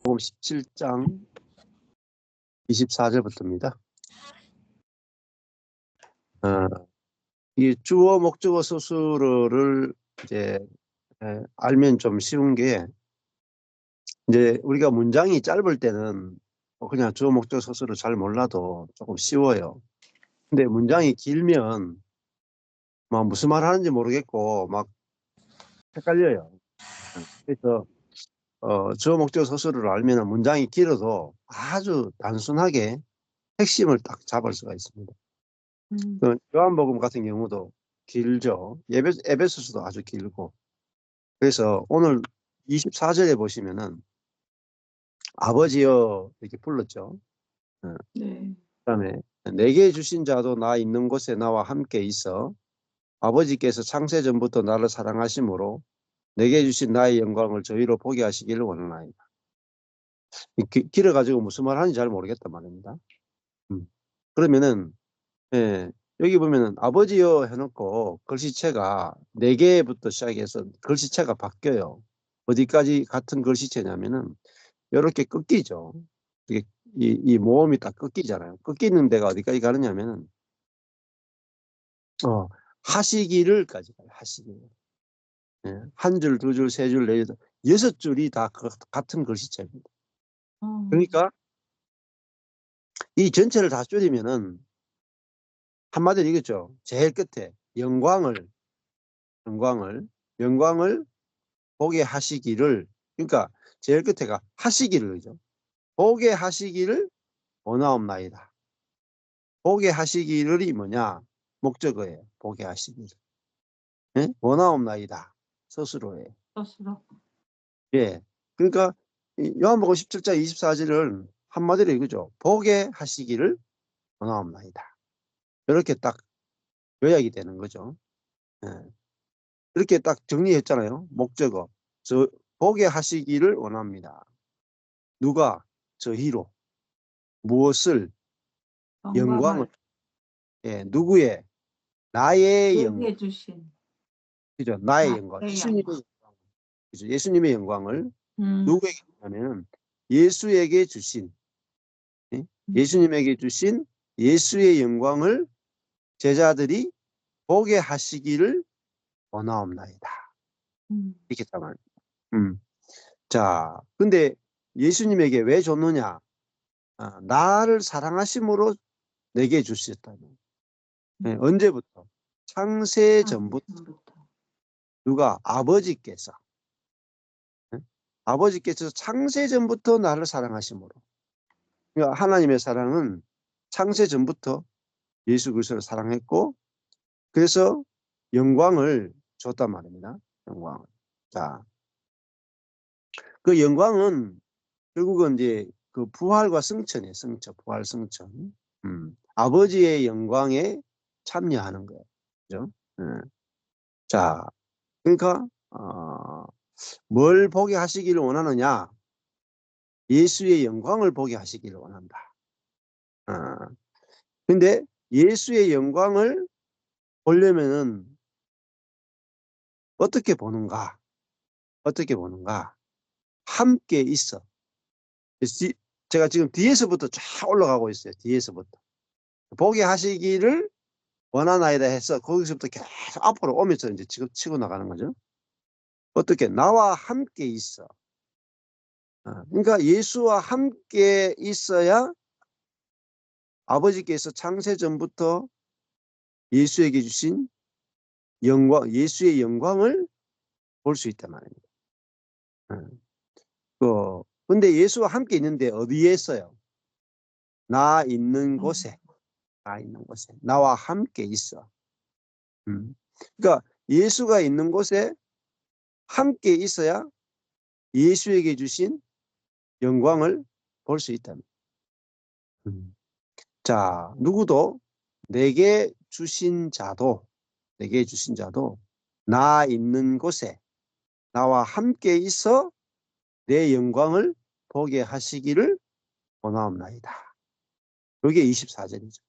요한복음 17장 24절부터입니다. 이 주어 목적어 서술어를 이제 알면 좀 쉬운 게, 이제 우리가 문장이 짧을 때는 그냥 주어 목적어 서술을 잘 몰라도 조금 쉬워요. 근데 문장이 길면 막 무슨 말 하는지 모르겠고 막 헷갈려요. 그래서 주어 목적어 서술을 알면 문장이 길어도 아주 단순하게 핵심을 딱 잡을 수가 있습니다. 그 요한복음 같은 경우도 길죠. 에베소서도 아주 길고. 그래서 오늘 24절에 보시면은 아버지여 이렇게 불렀죠. 네. 그다음에 내게 주신 자도 나 있는 곳에 나와 함께 있어 아버지께서 창세 전부터 나를 사랑하심으로 내게 주신 나의 영광을 저희로 보게 하시기를 원하나이다. 길어가지고 무슨 말 하는지 잘 모르겠단 말입니다. 그러면은 여기 보면은 아버지여 해놓고 글씨체가 4개부터 시작해서 글씨체가 바뀌어요. 어디까지 같은 글씨체냐면은 이렇게 꺾이죠. 이게 이 모음이 딱 꺾이잖아요. 꺾이는 데가 어디까지 가느냐면은 하시기를까지 가요. 하시기를. 한 줄, 두 줄, 세 줄, 네 줄, 6줄이 다 같은 글씨체입니다. 그러니까 이 전체를 다 줄이면은 한마디로 이거죠. 제일 끝에 영광을 보게 하시기를, 그러니까 제일 끝에가 하시기를 그죠. 보게 하시기를 원하옵나이다. 보게 하시기를이 뭐냐? 목적어예요. 보게 하시기를. 예? 원하옵나이다. 스스로예요. 스스로. 예. 그러니까 요한복음 17장 24절은 한마디로 이거죠. 보게 하시기를 원하옵나이다. 이렇게 딱 요약이 되는 거죠. 예. 이렇게 딱 정리했잖아요. 목적어. 보게 하시기를 원합니다. 누가? 저희로. 무엇을? 영광을. 누구의? 나의 영광. 내게 주신. 그죠? 나의 영광. 나의 예수님의 영광. 영광. 그죠? 예수님의 영광을 음. 누구에게 주냐면 예수에게 주신, 예수님에게 주신 예수의 영광을 제자들이 보게 하시기를 원하옵나이다. 이렇게 딱 말입니다. 자, 근데 예수님에게 왜 줬느냐? 나를 사랑하심으로 내게 주셨다는. 언제부터? 창세 전부터. 누가? 아버지께서. 아버지께서 창세 전부터 나를 사랑하심으로. 그러니까 하나님의 사랑은 창세 전부터 예수 그리스도를 사랑했고, 그래서 영광을 줬단 말입니다. 영광을. 자, 그 영광은 결국은 이제 그 부활과 승천이에요. 승천, 부활 승천. 아버지의 영광에 참여하는 거예요. 그죠? 자, 그러니까 뭘 보게 하시기를 원하느냐? 예수의 영광을 보게 하시기를 원한다. 근데 예수의 영광을 보려면은 어떻게 보는가? 어떻게 보는가? 함께 있어. 제가 지금 뒤에서부터 쫙 올라가고 있어요. 뒤에서부터. 보게 하시기를 원하나이다 해서 거기서부터 계속 앞으로 오면서 이제 지금 치고 나가는 거죠. 어떻게? 나와 함께 있어. 그러니까 예수와 함께 있어야 아버지께서 창세 전부터 예수에게 주신 영광, 예수의 영광을 볼 수 있단 말입니다. 근데 예수와 함께 있는데 어디에 있어요? 나 있는 곳에. 나 있는 곳에. 나와 함께 있어. 그러니까 예수가 있는 곳에 함께 있어야 예수에게 주신 영광을 볼 수 있답니다. 자, 누구도 내게 주신 자도 나 있는 곳에 나와 함께 있어 내 영광을 보게 하시기를 원하옵나이다. 이게 24절이죠.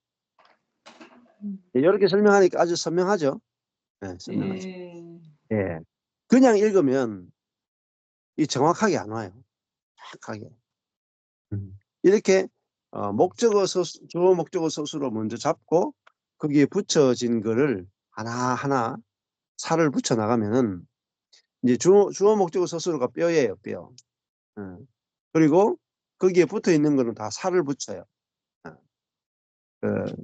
이렇게 설명하니까 아주 선명하죠. 네, 선명하죠. 예. 그냥 읽으면 이 정확하게 안 와요. 정확하게. 이렇게 목적어 서술, 주어 목적어 서술로 먼저 잡고 거기에 붙여진 거를 하나하나 살을 붙여 나가면은 이제 주어 목적어 서술어가 뼈예요, 뼈. 그리고 거기에 붙어 있는 거는 다 살을 붙여요.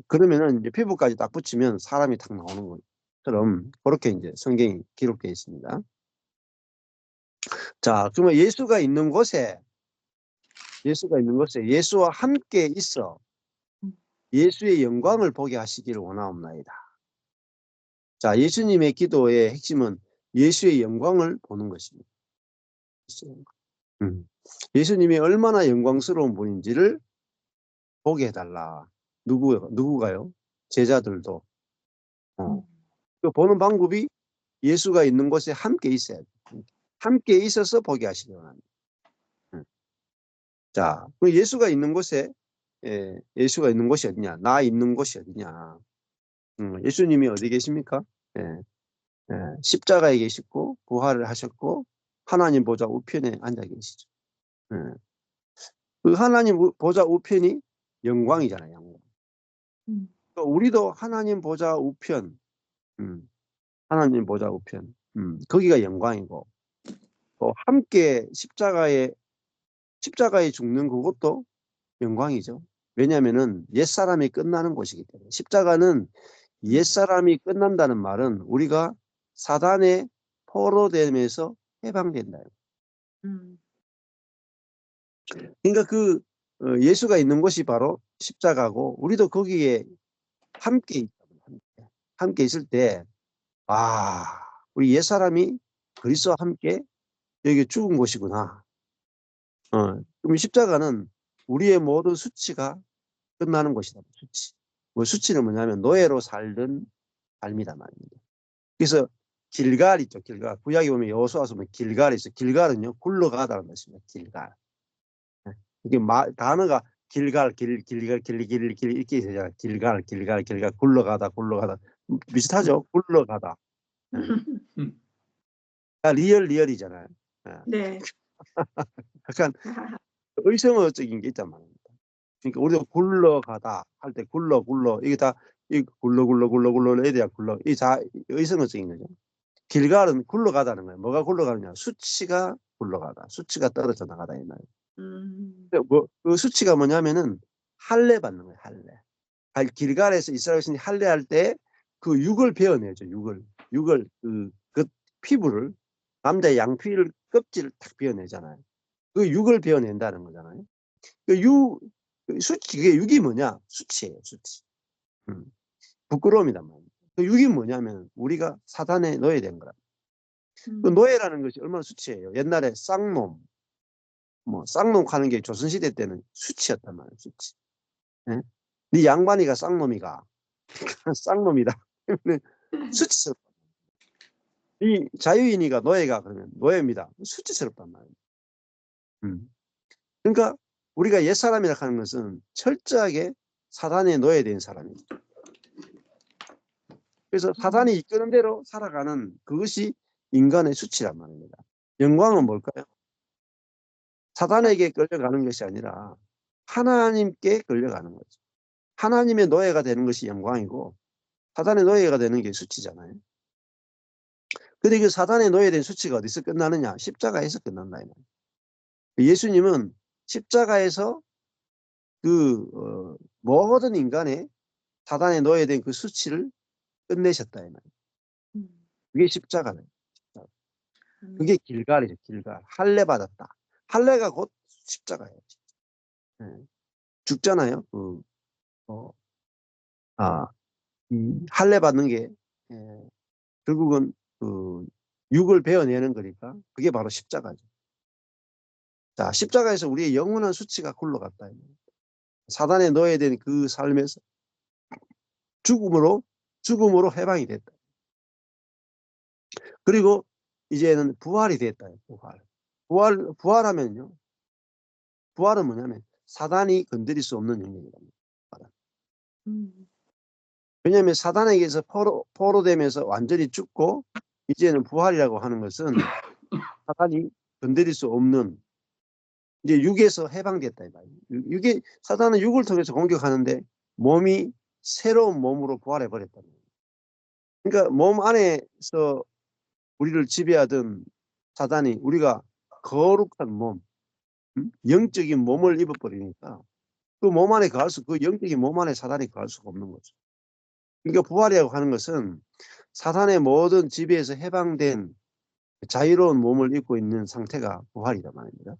그러면은 이제 피부까지 딱 붙이면 사람이 딱 나오는 것처럼 그렇게 이제 성경이 기록되어 있습니다. 자, 그러면 예수가 있는 곳에 예수와 함께 있어 예수의 영광을 보게 하시기를 원하옵나이다. 자, 예수님의 기도의 핵심은 예수의 영광을 보는 것입니다. 예수님이 얼마나 영광스러운 분인지를 보게 해달라. 누구가요? 제자들도. 그 보는 방법이 예수가 있는 곳에 함께 있어야 돼. 함께 있어서 보게 하시기 원합니다. 자, 그 예수가 있는 곳에 예수가 있는 곳이 어디냐? 나 있는 곳이 어디냐? 예수님이 어디 계십니까? 십자가에 계시고 부활을 하셨고 하나님 보좌 우편에 앉아 계시죠. 그 하나님 보좌 우편이 영광이잖아요. 영광. 우리도 하나님 보좌 우편, 하나님 보좌 우편, 거기가 영광이고 또 함께 십자가에 죽는 그것도 영광이죠. 왜냐하면은 옛사람이 끝나는 곳이기 때문에. 십자가는 옛사람이 끝난다는 말은 우리가 사단의 포로됨에서 해방된다. 그러니까 그 예수가 있는 곳이 바로 십자가고 우리도 거기에 함께 있을 때 우리 옛사람이 그리스도와 함께 여기 죽은 곳이구나. 그럼 십자가는 우리의 모든 수치가 끝나는 곳이다. 수치. 수치는 뭐냐면 노예로 살던 삶이다 말입니다. 그래서 길갈 있죠. 길갈. 구약에 보면 여호수아서 보면 길갈이 있어요. 길갈은요 굴러가다는 것입니다. 길갈. 이게 단어가 길갈 이렇게 되잖아요. 길갈 굴러가다 비슷하죠. 굴러가다. 리얼이잖아요. 네. 약간 의성어적인 게 있단 말입니다. 그러니까 우리가 굴러가다 할 때 굴러 이게 다 굴러 해야 돼야 굴러. 이게 다 의성어적인 거죠. 길갈은 굴러가다는 거예요. 뭐가 굴러가느냐? 수치가 굴러가다. 수치가 떨어져 나가다 이 말이에요. 그 수치가 뭐냐면은 할례 받는 거예요. 할례. 길갈에서 이스라엘 신이 할례할 때 그 육을 베어내죠. 육을 그 피부를 남자의 양피를 껍질을 탁 베어내잖아요. 그 육을 베어낸다는 거잖아요. 그게 육이 뭐냐? 수치예요. 수치. 부끄러움이란 말이에요. 그 육이 뭐냐면 우리가 사단에 노예된 거라. 그 노예라는 것이 얼마나 수치예요. 옛날에 쌍놈 하는 게 조선시대 때는 수치였단 말이에요. 수치. 네? 네 양반이가 쌍놈이가 쌍놈이다. 수치스럽다. 이 자유인이가 노예가 그러면 노예입니다. 수치스럽단 말이에요. 그러니까 우리가 옛사람이라 하는 것은 철저하게 사단에 노예된 사람입니다. 그래서 사단이 이끄는 대로 살아가는 그것이 인간의 수치란 말입니다. 영광은 뭘까요? 사단에게 끌려가는 것이 아니라 하나님께 끌려가는 거죠. 하나님의 노예가 되는 것이 영광이고 사단의 노예가 되는 게 수치잖아요. 근데 그 사단의 노예된 수치가 어디서 끝나느냐? 십자가에서 끝난다. 예수님은 십자가에서 모든 인간의 사단의 노예된 그 수치를 끝내셨다. 그게 십자가네. 그게 길갈이죠. 길갈. 할례 받았다. 할례가 곧 십자가예요. 죽잖아요. 할례 받는 게 결국은 육을 베어내는 거니까 그게 바로 십자가죠. 자, 십자가에서 우리의 영원한 수치가 굴러갔다. 사단에 노예된 그 삶에서 죽음으로 해방이 됐다. 그리고 이제는 부활이 됐다. 부활하면요. 부활은 뭐냐면 사단이 건드릴 수 없는 영역이다. 왜냐하면 사단에게서 포로되면서 완전히 죽고 이제는 부활이라고 하는 것은 사단이 건드릴 수 없는 이제 육에서 해방됐다 이 말이에요. 육에 사단은 육을 통해서 공격하는데 몸이 새로운 몸으로 부활해 버렸다. 그러니까 몸 안에서 우리를 지배하던 사단이 우리가 거룩한 몸, 영적인 몸을 입어버리니까 그 몸 안에 그 영적인 몸 안에 사단이 거할 수가 없는 거죠. 그러니까 부활이라고 하는 것은 사단의 모든 지배에서 해방된 자유로운 몸을 입고 있는 상태가 부활이란 말입니다.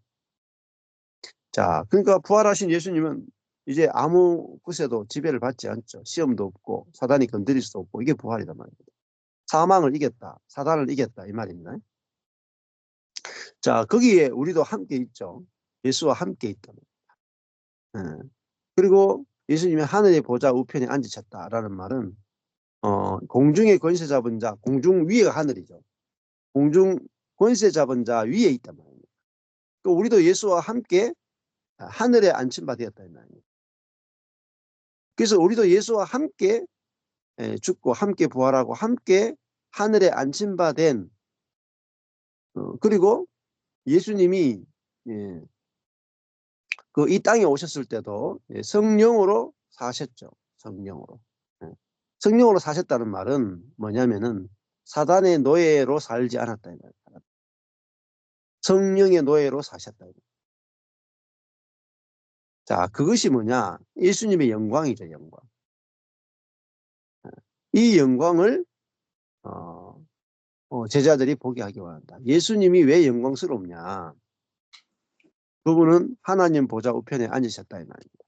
자, 그러니까 부활하신 예수님은 이제 아무 곳에도 지배를 받지 않죠. 시험도 없고 사단이 건드릴 수 없고 이게 부활이란 말입니다. 사망을 이겼다. 사단을 이겼다. 이 말입니다. 자, 거기에 우리도 함께 있죠. 예수와 함께 있다. 그리고 예수님이 하늘의 보좌 우편에 앉으셨다라는 말은 공중의 권세 잡은 자, 공중 위가 하늘이죠. 공중 권세 잡은 자 위에 있단 말입니다. 그 우리도 예수와 함께 하늘에 앉힌 바 되었다 이 말입니다. 그래서 우리도 예수와 함께 죽고 함께 부활하고 함께 하늘에 앉힌 바 된 그리고 예수님이 그 이 땅에 오셨을 때도 성령으로 사셨죠. 성령으로. 성령으로 사셨다는 말은 뭐냐면은 사단의 노예로 살지 않았다. 성령의 노예로 사셨다. 자, 그것이 뭐냐? 예수님의 영광이죠, 영광. 이 영광을 제자들이 보게 하기 원한다. 예수님이 왜 영광스럽냐? 그분은 하나님 보좌 우편에 앉으셨다 이 말입니다.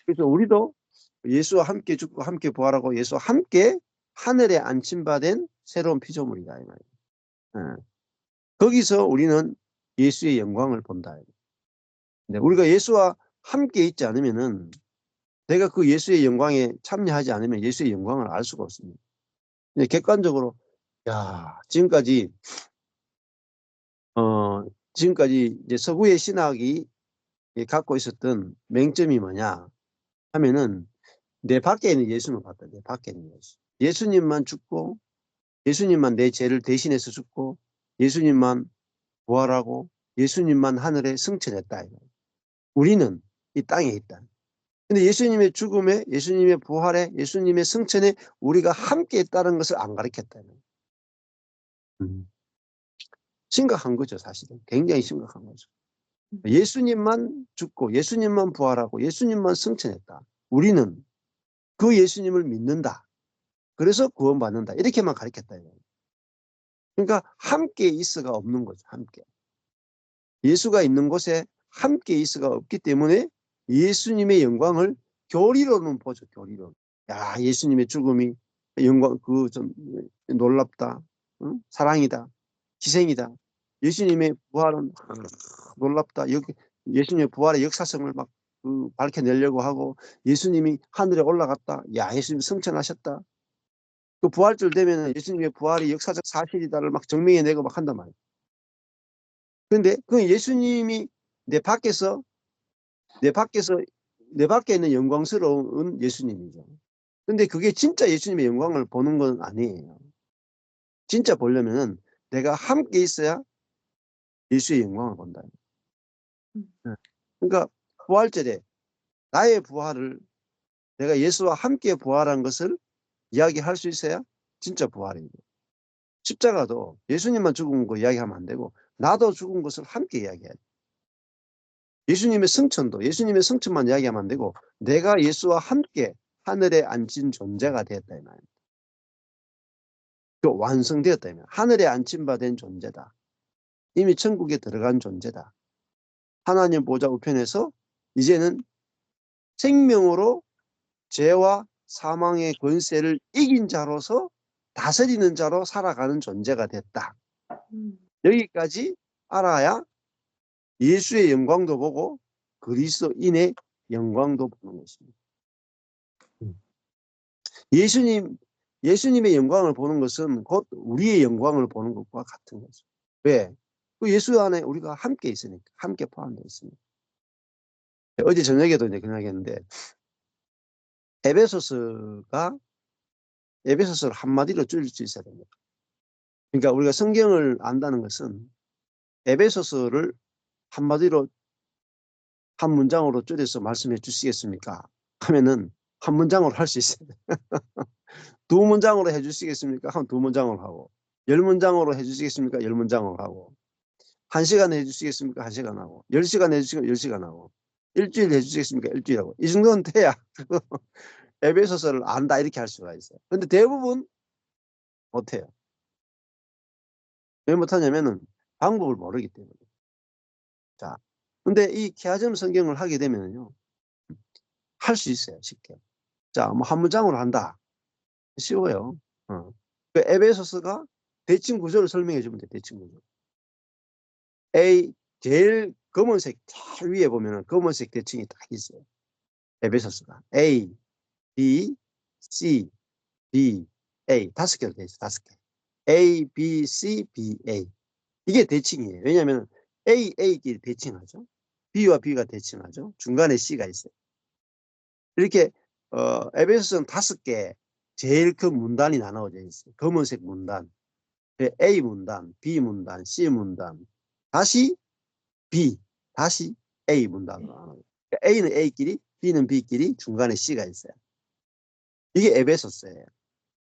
그래서 우리도 예수와 함께 죽고 함께 부활하고 예수와 함께 하늘에 안침받은 새로운 피조물이다 이 말입니다. 거기서 우리는 예수의 영광을 본다. 우리가 예수와 함께 있지 않으면은 내가 그 예수의 영광에 참여하지 않으면 예수의 영광을 알 수가 없습니다. 객관적으로 지금까지 이제 서구의 신학이 갖고 있었던 맹점이 뭐냐 하면은 내 밖에 있는 예수만 봤다. 내 밖에 있는 예수. 예수님만 죽고 예수님만 내 죄를 대신해서 죽고 예수님만 부활하고 예수님만 하늘에 승천했다. 우리는 이 땅에 있다. 근데 예수님의 죽음에 예수님의 부활에 예수님의 승천에 우리가 함께 있다는 것을 안 가르쳤다. 심각한 거죠, 사실은. 굉장히 심각한 거죠. 예수님만 죽고 예수님만 부활하고 예수님만 승천했다. 우리는 그 예수님을 믿는다. 그래서 구원받는다. 이렇게만 가르쳤다. 그러니까 함께 있어가 없는 거죠. 함께. 예수가 있는 곳에 함께 있어가 없기 때문에 예수님의 영광을 교리로는 보죠. 교리로. 예수님의 죽음이 영광 좀 놀랍다. 응? 사랑이다. 희생이다. 예수님의 부활은 놀랍다. 예수님의 부활의 역사성을 막 밝혀내려고 하고 예수님이 하늘에 올라갔다. 예수님 승천하셨다. 그 부활절 되면 예수님의 부활이 역사적 사실이다를 막 증명해내고 막 한단 말이에요. 그런데 그 예수님이 내 밖에 있는 영광스러운 예수님이죠. 근데 그게 진짜 예수님의 영광을 보는 건 아니에요. 진짜 보려면은 내가 함께 있어야 예수의 영광을 본다. 그러니까 부활절에 나의 부활을 내가 예수와 함께 부활한 것을 이야기할 수 있어야 진짜 부활이에요. 십자가도 예수님만 죽은 거 이야기하면 안 되고 나도 죽은 것을 함께 이야기해야 돼. 예수님의 승천만 이야기하면 안 되고 내가 예수와 함께 하늘에 앉힌 존재가 되었다 이 말입니다. 그 완성되었다 이 말입니다. 하늘에 앉힌 바 된 존재다. 이미 천국에 들어간 존재다. 하나님 보좌 우편에서 이제는 생명으로 죄와 사망의 권세를 이긴 자로서 다스리는 자로 살아가는 존재가 됐다. 여기까지 알아야 예수의 영광도 보고 그리스도인의 영광도 보는 것입니다. 예수님의 영광을 보는 것은 곧 우리의 영광을 보는 것과 같은 거죠. 왜? 그 예수 안에 우리가 함께 있으니까, 함께 포함되어 있습니다. 어제 저녁에도 이제 그냥 했는데, 에베소서를 한마디로 줄일 수 있어야 됩니다. 그러니까 우리가 성경을 안다는 것은 에베소서를 한마디로 한 문장으로 줄여서 말씀해 주시겠습니까? 하면은 한 문장으로 할 수 있어요. 두 문장으로 해 주시겠습니까? 하면 두 문장으로 하고, 10문장으로 해 주시겠습니까? 10문장으로 하고, 1시간 해 주시겠습니까? 1시간 하고, 10시간 해 주시겠습니까? 10시간 하고, 일주일 해 주시겠습니까? 일주일 하고. 이 정도는 돼야 에베소서를 안다 이렇게 할 수가 있어요. 근데 대부분 못해요. 왜 못하냐면은 방법을 모르기 때문에. 자, 근데 이 케아점 성경을 하게 되면요, 할 수 있어요, 쉽게. 자, 뭐 한 문장으로 한다. 쉬워요. 그 에베소서가 대칭 구조를 설명해 주면 돼, 대칭 구조. A, 제일 검은색 제일 위에 보면은 검은색 대칭이 딱 있어요. 에베소서가. A, B, C, D, A. 5개로 돼 있어, 5개. A, B, C, B, A. 이게 대칭이에요. 왜냐하면 A, A끼리 대칭하죠. B와 B가 대칭하죠. 중간에 C가 있어요. 이렇게 에베소서는 5개 제일 큰 문단이 나눠져 있어요. 검은색 문단, A 문단, B 문단, C 문단, 다시 B, 다시 A 문단으로 나눠요. A는 A끼리, B는 B끼리, 중간에 C가 있어요. 이게 에베소서예요.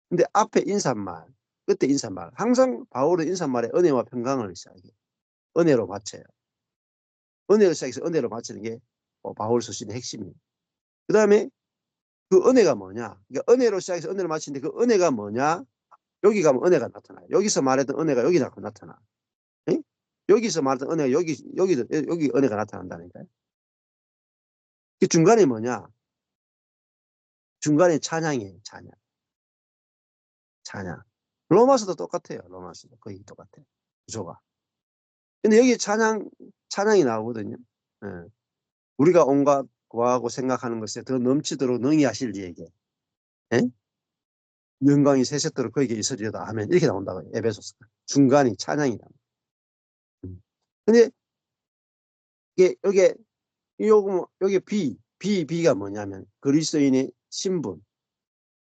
근데 앞에 인사말, 끝에 인사말, 항상 바울은 인사말에 은혜와 평강을 시작해요. 은혜로 마쳐요. 은혜로 시작해서 은혜로 마치는 게 바울 서신의 핵심이에요. 그 다음에 그 은혜가 뭐냐? 그러니까 은혜로 시작해서 은혜로 마치는데 그 은혜가 뭐냐? 여기 가면 은혜가 나타나요. 여기서 말했던 은혜가 여기 나타나. 응? 여기서 말했던 은혜가 여기 은혜가 나타난다니까요. 그 중간에 뭐냐? 중간에 찬양이에요. 찬양. 찬양. 로마서도 똑같아요. 로마서도 거의 똑같아요. 구조가. 근데 여기 찬양이 나오거든요. 예. 우리가 온갖 구하고 생각하는 것에 더 넘치도록 능히 하실 이에게 예? 영광이 세세토록 그에게 있으리로다 하면 이렇게 나온다고 에베소서가. 중간이 찬양이다. 근데 이게 여기 B가 뭐냐면 그리스도인의 신분.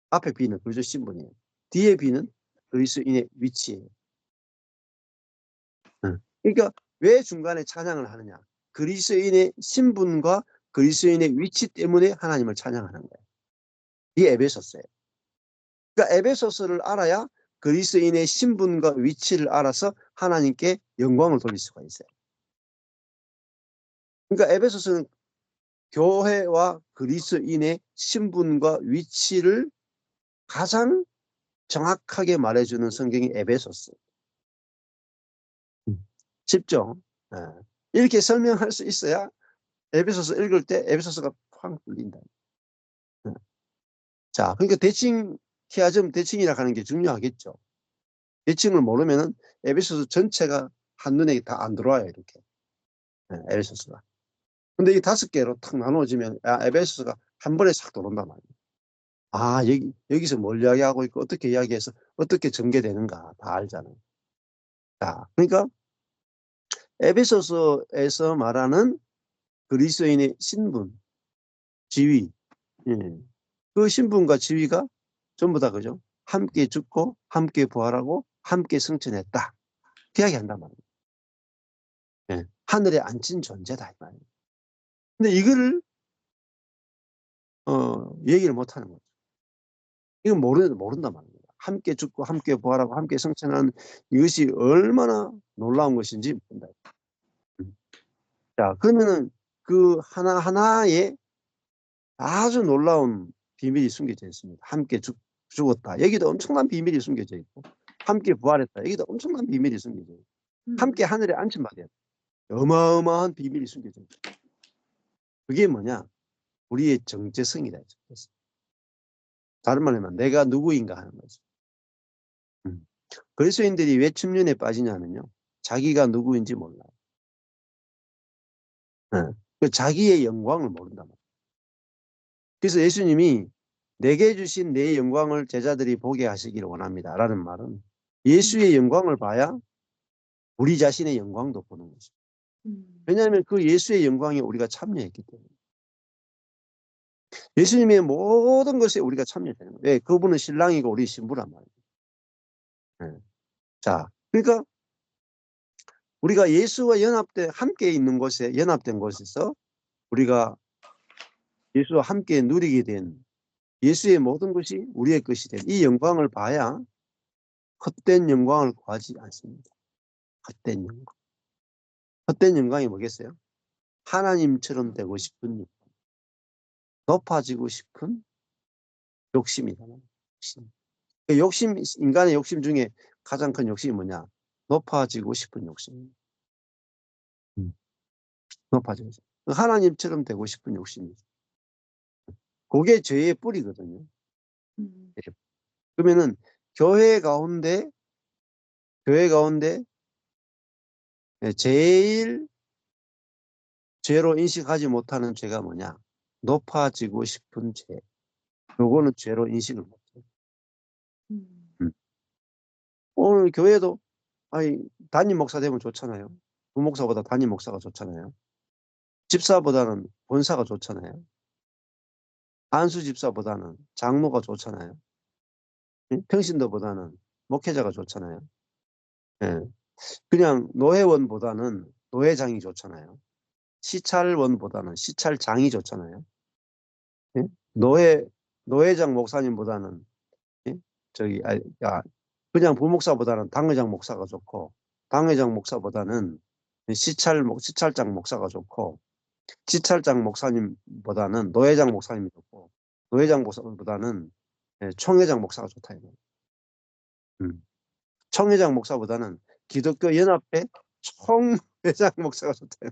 앞에 B는 그리스도 신분이에요. 뒤에 B는 그리스도인의 위치예요. 그러니까 왜 중간에 찬양을 하느냐? 그리스도인의 신분과 그리스도인의 위치 때문에 하나님을 찬양하는 거예요. 이게 에베소서예요. 그러니까 에베소서를 알아야 그리스도인의 신분과 위치를 알아서 하나님께 영광을 돌릴 수가 있어요. 그러니까 에베소서는 교회와 그리스도인의 신분과 위치를 가장 정확하게 말해주는 성경이 에베소서. 쉽죠? 네. 이렇게 설명할 수 있어야 에베소서 읽을 때 에베소서가 팡 뚫린다. 네. 자, 그러니까 대칭, 키아점 대칭이라 하는 게 중요하겠죠. 대칭을 모르면은 에베소서 전체가 한눈에 다 안 들어와요, 이렇게. 네, 에베소서가. 근데 이 5개로 탁 나눠지면 에베소서가 한 번에 싹 들어온단 말이에요. 아, 여기서 뭘 이야기하고 있고, 어떻게 이야기해서 어떻게 전개되는가 다 알잖아요. 자, 그러니까 에베소서에서 말하는 그리스도인의 신분, 지위, 예. 그 신분과 지위가 전부 다 그죠? 함께 죽고, 함께 부활하고, 함께 승천했다. 그 이야기 한단 말이에요. 예. 하늘에 앉힌 존재다. 이 말이에요. 근데 이거를, 얘기를 못 하는 거죠. 이건 모른단 말입니다. 함께 죽고, 함께 부활하고, 함께 승천하는 이것이 얼마나 놀라운 것인지 모른다. 자, 그러면은 그 하나하나에 아주 놀라운 비밀이 숨겨져 있습니다. 함께 죽었다. 여기도 엄청난 비밀이 숨겨져 있고, 함께 부활했다. 여기도 엄청난 비밀이 숨겨져 있고, 함께 하늘에 안침받았다. 어마어마한 비밀이 숨겨져 있고. 그게 뭐냐? 우리의 정체성이다. 다른 말로 하면 내가 누구인가 하는 거죠. 그리스도인들이 왜 춘륜에 빠지냐면요. 자기가 누구인지 몰라요. 그 자기의 영광을 모른단 말이에요. 그래서 예수님이 내게 주신 내 영광을 제자들이 보게 하시기를 원합니다. 라는 말은 예수의 영광을 봐야 우리 자신의 영광도 보는 거죠. 왜냐하면 그 예수의 영광에 우리가 참여했기 때문에. 예수님의 모든 것에 우리가 참여되는 거예요. 왜? 그분은 신랑이고 우리 신부란 말이에요. 네. 자, 그러니까 우리가 예수와 함께 있는 곳에, 연합된 곳에서 우리가 예수와 함께 누리게 된 예수의 모든 것이 우리의 것이 된 이 영광을 봐야 헛된 영광을 구하지 않습니다. 헛된 영광. 헛된 영광이 뭐겠어요? 하나님처럼 되고 싶은 영광. 높아지고 싶은 욕심이다. 욕심. 인간의 욕심 중에 가장 큰 욕심이 뭐냐? 높아지고 싶은 욕심. 높아지고 싶은. 하나님처럼 되고 싶은 욕심이죠. 그게 죄의 뿌리거든요. 그러면은 교회 가운데 제일 죄로 인식하지 못하는 죄가 뭐냐? 높아지고 싶은 죄. 요거는 죄로 인식을 못해요. 오늘 교회도 담임 목사 되면 좋잖아요. 부목사보다 담임 목사가 좋잖아요. 집사보다는 본사가 좋잖아요. 안수 집사보다는 장로가 좋잖아요. 평신도보다는 목회자가 좋잖아요. 예. 그냥 노회원보다는 노회장이 좋잖아요. 시찰원보다는 시찰장이 좋잖아요. 예? 노회장 목사님보다는 예? 그냥 부목사보다는 당회장 목사가 좋고, 당회장 목사보다는 시찰장 목사가 좋고, 시찰장 목사님보다는 노회장 목사님이 좋고, 노회장 목사보다는 총회장 목사가 좋다. 총회장 목사보다는 기독교 연합회 총회장 목사가 좋다.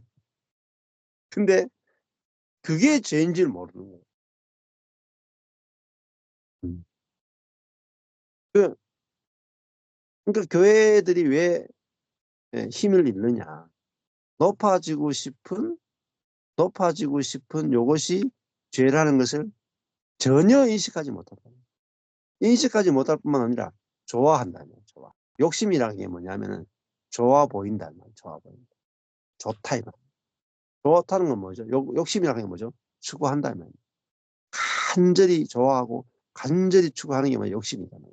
근데 그게 죄인 줄 모르는 거예요. 그러니까 교회들이 왜 힘을 잃느냐? 높아지고 싶은 요것이 죄라는 것을 전혀 인식하지 못하다. 인식하지 못할 뿐만 아니라 좋아한다는 거예요. 좋아. 욕심이라는 게 뭐냐면은 좋아 보인다는 거예요. 좋아 보인다. 좋다 이 말. 좋다는 건 뭐죠? 욕심이라는 게 뭐죠? 추구한다는 거예요. 간절히 좋아하고 간절히 추구하는 게 뭐예요? 욕심이잖아요.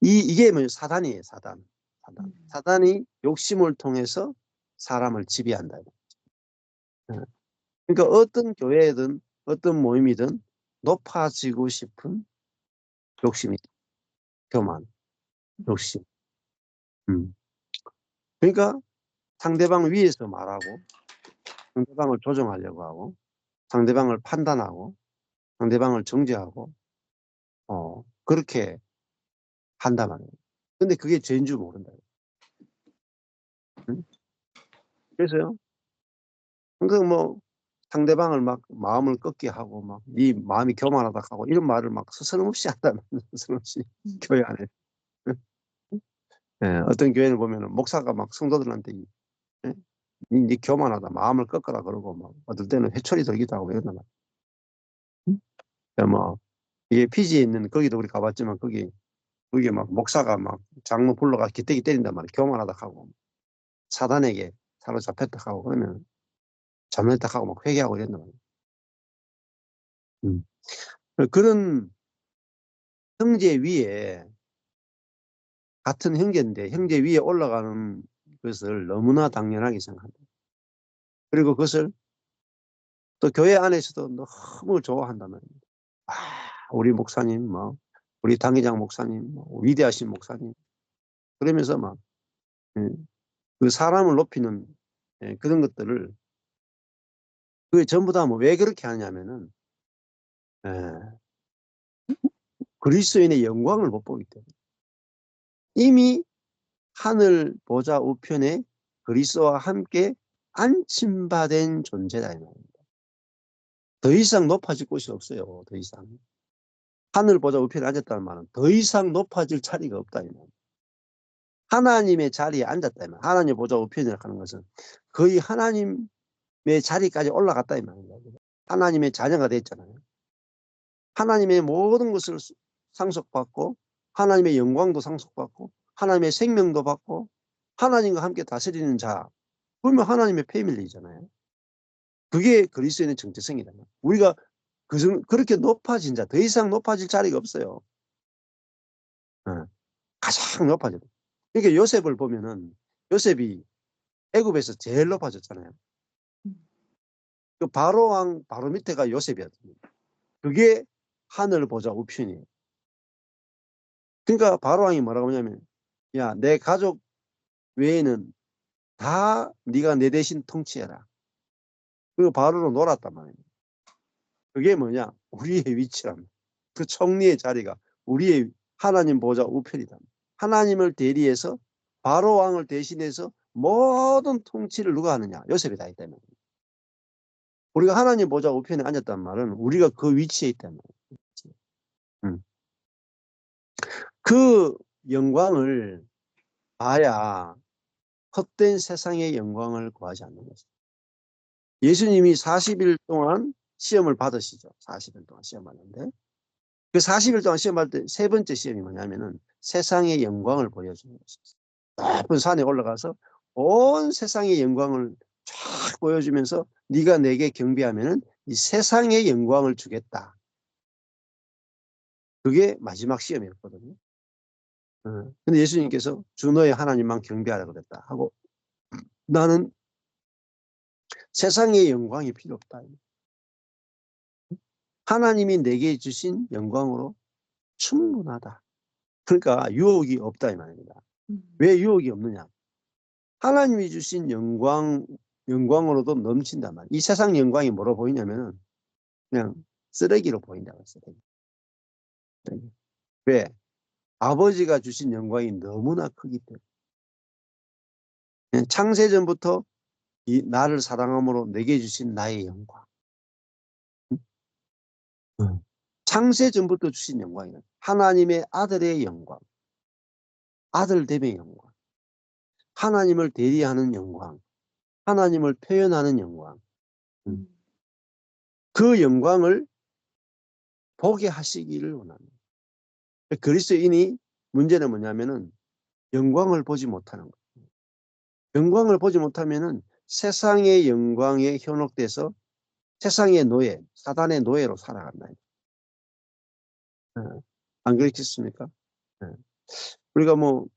이게 뭐예요? 사단이에요. 사단이 욕심을 통해서 사람을 지배한다. 그러니까 어떤 교회든 어떤 모임이든 높아지고 싶은 욕심이, 교만, 욕심. 그러니까 상대방 위에서 말하고, 상대방을 조정하려고 하고, 상대방을 판단하고, 상대방을 정죄하고, 그렇게 한단 말이에요. 근데 그게 죄인 줄 모른다. 그래서요. 그러니까 뭐 상대방을 막 마음을 꺾게 하고 막 네 마음이 교만하다 하고 이런 말을 막 스스럼없이 한다면 스스럼없이 교회 안에. 예, 어떤 교회를 보면은 목사가 막 성도들한테 예? 네 교만하다 마음을 꺾어라 그러고 막 어떨 때는 회초리 들기도 하고 이런단 말이야. 뭐 이게 피지에 있는 거기도 우리 가봤지만 거기 막 목사가 막 장로 불러가 기대기 때린단 말이야. 교만하다 하고 사단에게 사로잡혔다 하고 그러면 잘못했다 하고 막 회개하고 이런단 말이야. 그런 형제 위에 같은 형제인데 형제 위에 올라가는 것을 너무나 당연하게 생각한다. 그리고 그것을 또 교회 안에서도 너무 좋아한단 말입니다. 우리 목사님, 우리 당회장 목사님, 위대하신 목사님. 그러면서 그 사람을 높이는 그런 것들을 그게 전부 다 왜 그렇게 하냐면은 그리스도인의 영광을 못 보기 때문에 이미 하늘 보좌 우편에 그리스도와 함께 안침받은 존재다 이 말입니다. 더 이상 높아질 곳이 없어요. 더 이상. 하늘 보좌 우편에 앉았다는 말은 더 이상 높아질 자리가 없다 이 말입니다. 하나님의 자리에 앉았다 이 말입니다. 하나님 보좌 우편이라고 하는 것은 거의 하나님의 자리까지 올라갔다 이 말입니다. 하나님의 자녀가 됐잖아요. 하나님의 모든 것을 상속받고 하나님의 영광도 상속받고 하나님의 생명도 받고 하나님과 함께 다스리는 자. 그러면 하나님의 패밀리잖아요. 그게 그리스도인의 정체성이다. 우리가 그렇게 높아진 자, 더 이상 높아질 자리가 없어요. 가장 높아져. 그러니까 요셉을 보면은 요셉이 애굽에서 제일 높아졌잖아요. 그 바로 왕 바로 밑에가 요셉이었습니다. 그게 하늘 보좌 우편이에요. 그러니까 바로 왕이 뭐라고 하냐면, 야, 내 가족 외에는 다 네가 내 대신 통치해라. 그리고 바로로 놀았단 말이에요. 그게 뭐냐? 우리의 위치랍니다. 그 총리의 자리가 우리의 하나님 보좌 우편이다. 하나님을 대리해서 바로 왕을 대신해서 모든 통치를 누가 하느냐? 요셉이 다 있다는 거예요. 우리가 하나님 보좌 우편에 앉았단 말은 우리가 그 위치에 있다는 거예요. 그 영광을 봐야 헛된 세상의 영광을 구하지 않는 것입니다. 예수님이 40일 동안 시험을 받으시죠. 40일 동안 시험 받는데 그 40일 동안 시험 받을 때 세 번째 시험이 뭐냐면은 세상의 영광을 보여주는 것입니다. 높은 산에 올라가서 온 세상의 영광을 쫙 보여주면서 네가 내게 경배하면은 이 세상의 영광을 주겠다. 그게 마지막 시험이었거든요. 근데 예수님께서 주 너의 하나님만 경배하라 그랬다 하고 나는 세상의 영광이 필요 없다. 하나님이 내게 주신 영광으로 충분하다. 그러니까 유혹이 없다 이 말입니다. 왜 유혹이 없느냐? 하나님이 주신 영광으로도 넘친단 말이에요. 이 세상 영광이 뭐로 보이냐면은 그냥 쓰레기로 보인다고 쓰레기. 왜? 아버지가 주신 영광이 너무나 크기 때문에. 창세전부터 이 나를 사랑함으로 내게 주신 나의 영광. 창세전부터 주신 영광이다. 하나님의 아들의 영광. 아들됨의 영광. 하나님을 대리하는 영광. 하나님을 표현하는 영광. 그 영광을 보게 하시기를 원합니다. 그리스도인이 문제는 뭐냐면은 영광을 보지 못하는 거예요. 영광을 보지 못하면은 세상의 영광에 현혹돼서 세상의 노예, 사단의 노예로 살아간다. 안 그렇겠습니까? 우리가 뭐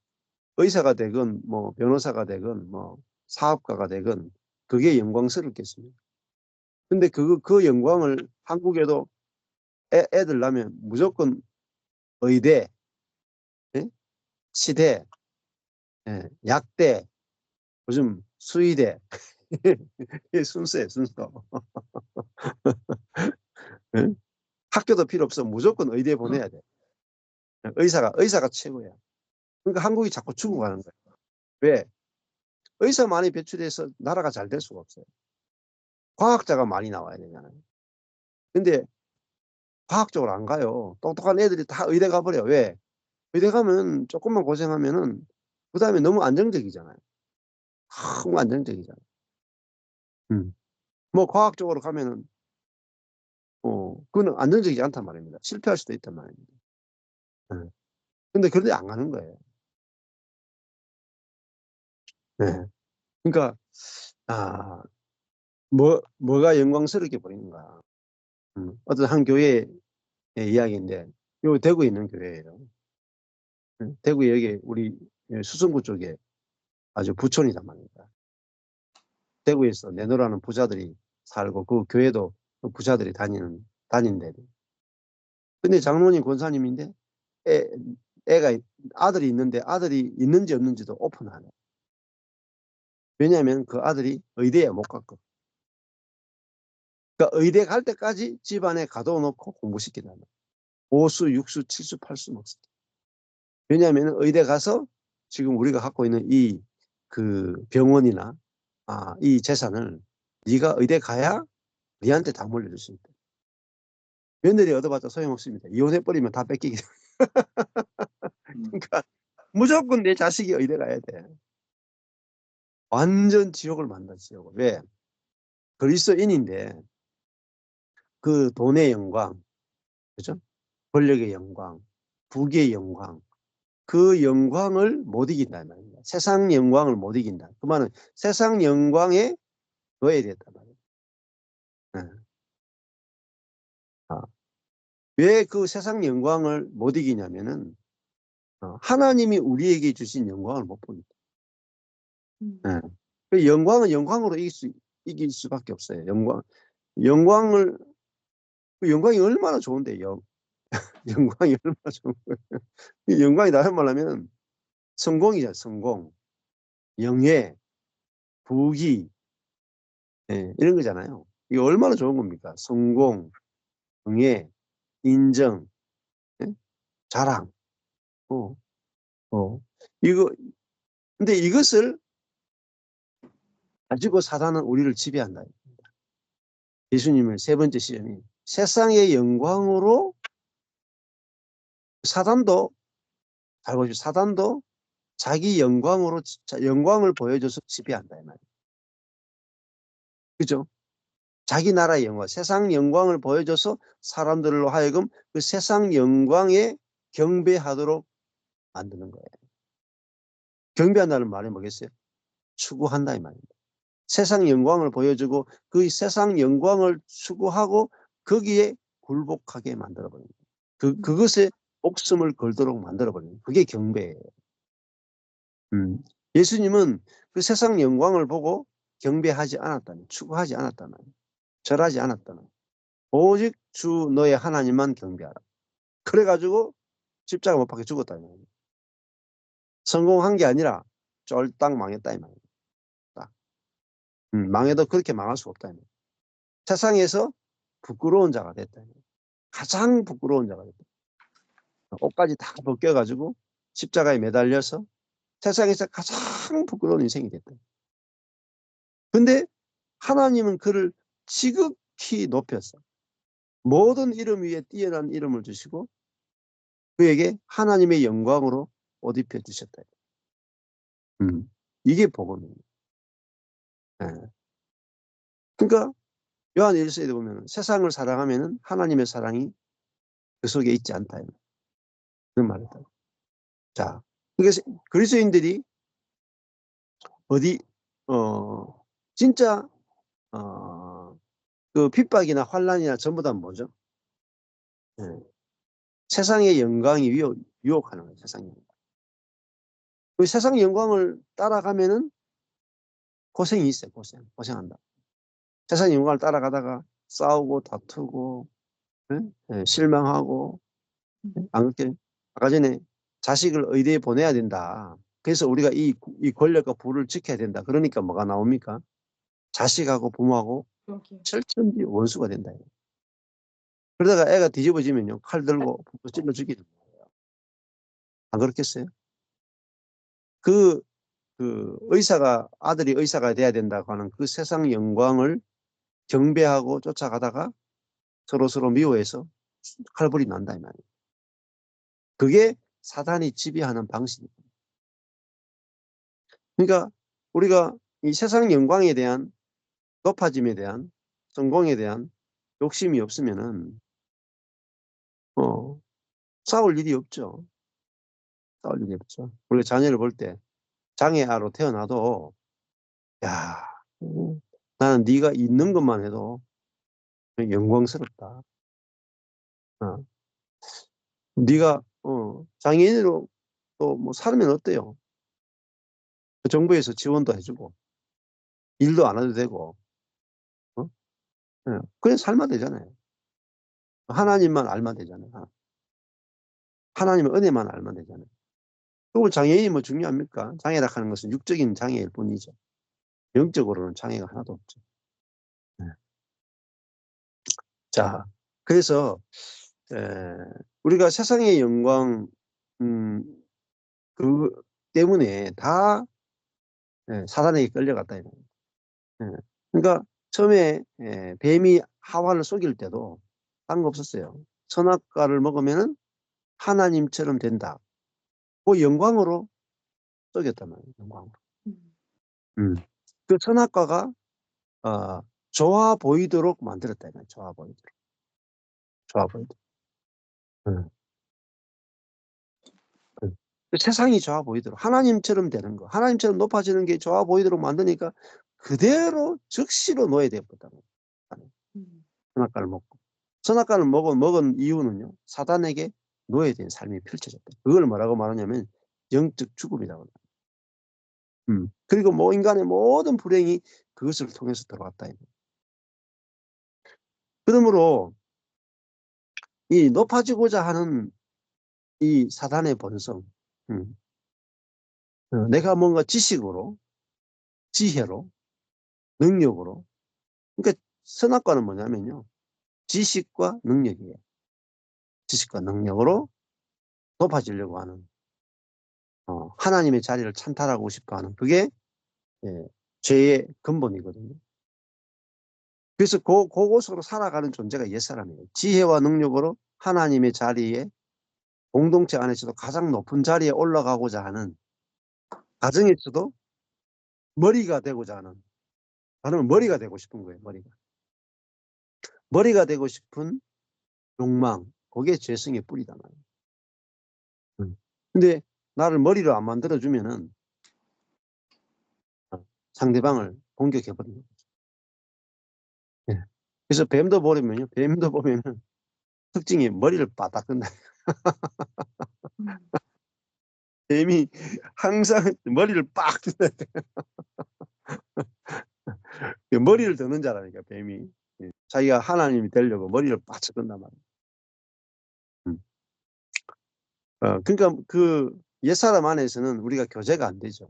의사가 되건 뭐 변호사가 되건 뭐 사업가가 되건 그게 영광스럽겠습니까? 근데 그 영광을 한국에도 애들 낳으면 무조건 의대, 예? 치대, 예? 약대, 요즘 수의대. 이게 순서예요, 순서. 예? 학교도 필요 없어. 무조건 의대에 보내야 돼. 의사가 최고야. 그러니까 한국이 자꾸 죽어가는 거야. 왜? 의사 많이 배출해서 나라가 잘 될 수가 없어요. 과학자가 많이 나와야 되잖아요. 근데 과학적으로 안 가요. 똑똑한 애들이 다 의대 가버려. 왜? 의대 가면 조금만 고생하면은 그 다음에 너무 안정적이잖아요. 너무 안정적이잖아요. 뭐 과학적으로 가면은 그건 안정적이지 않단 말입니다. 실패할 수도 있단 말입니다. 근데 그런데 안 가는 거예요. 네. 그러니까 아, 뭐가 영광스럽게 보이는가. 어떤 한 교회의 이야기인데 요 대구에 있는 교회예요. 대구 여기 우리 수성구 쪽에 아주 부촌이단 말입니다. 대구에서 내노라는 부자들이 살고 그 교회도 그 부자들이 다니는 데. 근데 장로님 권사님인데 애가 아들이 있는데 아들이 있는지 없는지도 오픈 안 해요. 왜냐하면 그 아들이 의대에 못 갔거든. 그러니까 의대 갈 때까지 집안에 가둬놓고 공부시킨다는 거예요. 5수, 6수, 7수, 8수 먹습니다. 왜냐하면 의대 가서 지금 우리가 갖고 있는 이 그 병원이나 이 재산을 네가 의대 가야 네한테 다 물려줄 수 있다. 며느리 얻어봤자 소용없습니다. 이혼해버리면 다 뺏기게 돼요. 그러니까 무조건 내 자식이 의대 가야 돼. 완전 지옥을 만나, 지옥을. 왜? 그리스도인인데 그 돈의 영광, 그죠? 권력의 영광, 부귀의 영광, 그 영광을 못 이긴다 말입니다. 세상 영광을 못 이긴다. 그 말은 세상 영광에 넣어야 됐단 말이에요. 네. 왜 그 세상 영광을 못 이기냐면은 하나님이 우리에게 주신 영광을 못 보기. 예. 그 영광은 영광으로 이길 수밖에 없어요. 영광을, 그 영광이 얼마나 좋은데, 영광이 얼마나 좋은 거예요. 이 영광이 다른 말로 하면 성공이잖아요. 성공, 영예, 부귀, 예, 이런 거잖아요. 이게 얼마나 좋은 겁니까? 성공, 영예, 인정, 예? 자랑. 어, 어. 이거, 근데 이것을 가지고 사단은 우리를 지배한다. 예수님의 세 번째 시험이 세상의 영광으로 사단도, 잘 보십시오. 사단도 자기 영광으로 영광을 보여줘서 지배한다 이 말이에요. 그죠? 자기 나라의 영광, 세상 영광을 보여줘서 사람들로 하여금 그 세상 영광에 경배하도록 만드는 거예요. 경배한다는 말이 뭐겠어요? 추구한다 이 말입니다. 세상 영광을 보여주고 그 세상 영광을 추구하고 거기에 굴복하게 만들어버립니다. 그것에 목숨을 걸도록 만들어버립니다. 그게 경배예요. 예수님은 그 세상 영광을 보고 경배하지 않았다는, 추구하지 않았다는, 절하지 않았다는, 오직 주 너의 하나님만 경배하라. 그래가지고 십자가 못 박혀 죽었다 이 말입니다. 성공한 게 아니라 쫄딱 망했다 이 말입니다. 망해도 그렇게 망할 수 없다 이 말입니다. 세상에서 부끄러운 자가 됐다. 가장 부끄러운 자가 됐다. 옷까지 다 벗겨가지고 십자가에 매달려서 세상에서 가장 부끄러운 인생이 됐다. 근데 하나님은 그를 지극히 높였어. 모든 이름 위에 뛰어난 이름을 주시고 그에게 하나님의 영광으로 옷 입혀 주셨다. 이게 복음이에요. 네. 그러니까 요한 1서에 보면 세상을 사랑하면 하나님의 사랑이 그 속에 있지 않다. 그런 말이다. 자, 그래서 그리스도인들이 어디 진짜 그 핍박이나 환란이나 전부 다 뭐죠? 네. 세상의 영광이 유혹하는 거예요. 세상의 영광. 그 세상 영광을 따라가면은 고생이 있어요. 고생한다. 세상 영광을 따라가다가 싸우고 다투고 네? 네, 실망하고 안 그렇게 아까 전에 자식을 의대에 보내야 된다. 그래서 우리가 이 권력과 부를 지켜야 된다. 그러니까 뭐가 나옵니까? 자식하고 부모하고 철천지 원수가 된다. 그러다가 애가 뒤집어지면요. 칼 들고 찔러 죽이는 거예요. 안 그렇겠어요? 그 아들이 의사가 돼야 된다고 하는 그 세상 영광을 경배하고 쫓아가다가 서로 미워해서 칼불이 난다 이 말이에요. 그게 사단이 지배하는 방식입니다. 그러니까 우리가 이 세상 영광에 대한 높아짐에 대한 성공에 대한 욕심이 없으면은 싸울 일이 없죠. 싸울 일이 없죠. 우리가 자녀를 볼 때 장애아로 태어나도 야 나는 네가 있는 것만 해도 영광스럽다. 어. 네가 장애인으로 또 뭐 살면 어때요? 정부에서 지원도 해주고 일도 안 해도 되고 그래 살면 되잖아요. 하나님만 알면 되잖아요. 하나님의 은혜만 알면 되잖아요. 그리고 장애인이 뭐 중요합니까? 장애라 하는 것은 육적인 장애일 뿐이죠. 영적으로는 장애가 하나도 없죠. 네. 자, 그래서 우리가 세상의 영광 그 때문에 다 사단에게 끌려갔다. 그러니까 처음에 뱀이 하와를 속일 때도 딴 거 없었어요. 선악과를 먹으면 하나님처럼 된다. 그 영광으로 속였단 말이에요. 영광으로. 그 선악과가 좋아 보이도록 만들었다. 좋아 보이도록. 좋아 보이도록. 세상이 좋아 보이도록. 하나님처럼 되는 거. 하나님처럼 높아지는 게 좋아 보이도록 만드니까 그대로 즉시로 놓아야 되었다. 선악과를 먹고. 선악과를 먹은 이유는요. 사단에게 놓아야 되는 삶이 펼쳐졌다. 그걸 뭐라고 말하냐면 영적 죽음이라고 합니다. 그리고 뭐 인간의 모든 불행이 그것을 통해서 들어왔다. 그러므로 이 높아지고자 하는 이 사단의 본성, 내가 뭔가 지식으로, 지혜로, 능력으로, 그러니까 선악과는 뭐냐면요, 지식과 능력이에요. 지식과 능력으로 높아지려고 하는, 하나님의 자리를 찬탈하고 싶어하는 그게 죄의 근본이거든요. 그래서 그곳으로 살아가는 존재가 옛사람이에요. 지혜와 능력으로 하나님의 자리에, 공동체 안에서도 가장 높은 자리에 올라가고자 하는, 가정에서도 머리가 되고자 하는, 나는 머리가 되고 싶은 거예요. 머리가 되고 싶은 욕망, 그게 죄성의 뿌리다 말이에요. 근데 나를 머리로 안 만들어주면은 상대방을 공격해버리는 거죠. 그래서 뱀도 보면은 특징이 머리를 바닥 끈다. 뱀이 항상 머리를 빡 든다. 머리를 드는 자라니까, 뱀이. 자기가 하나님이 되려고 머리를 바짝 끈단 말이에요. 그러니까 그 옛사람 안에서는 우리가 교제가 안 되죠.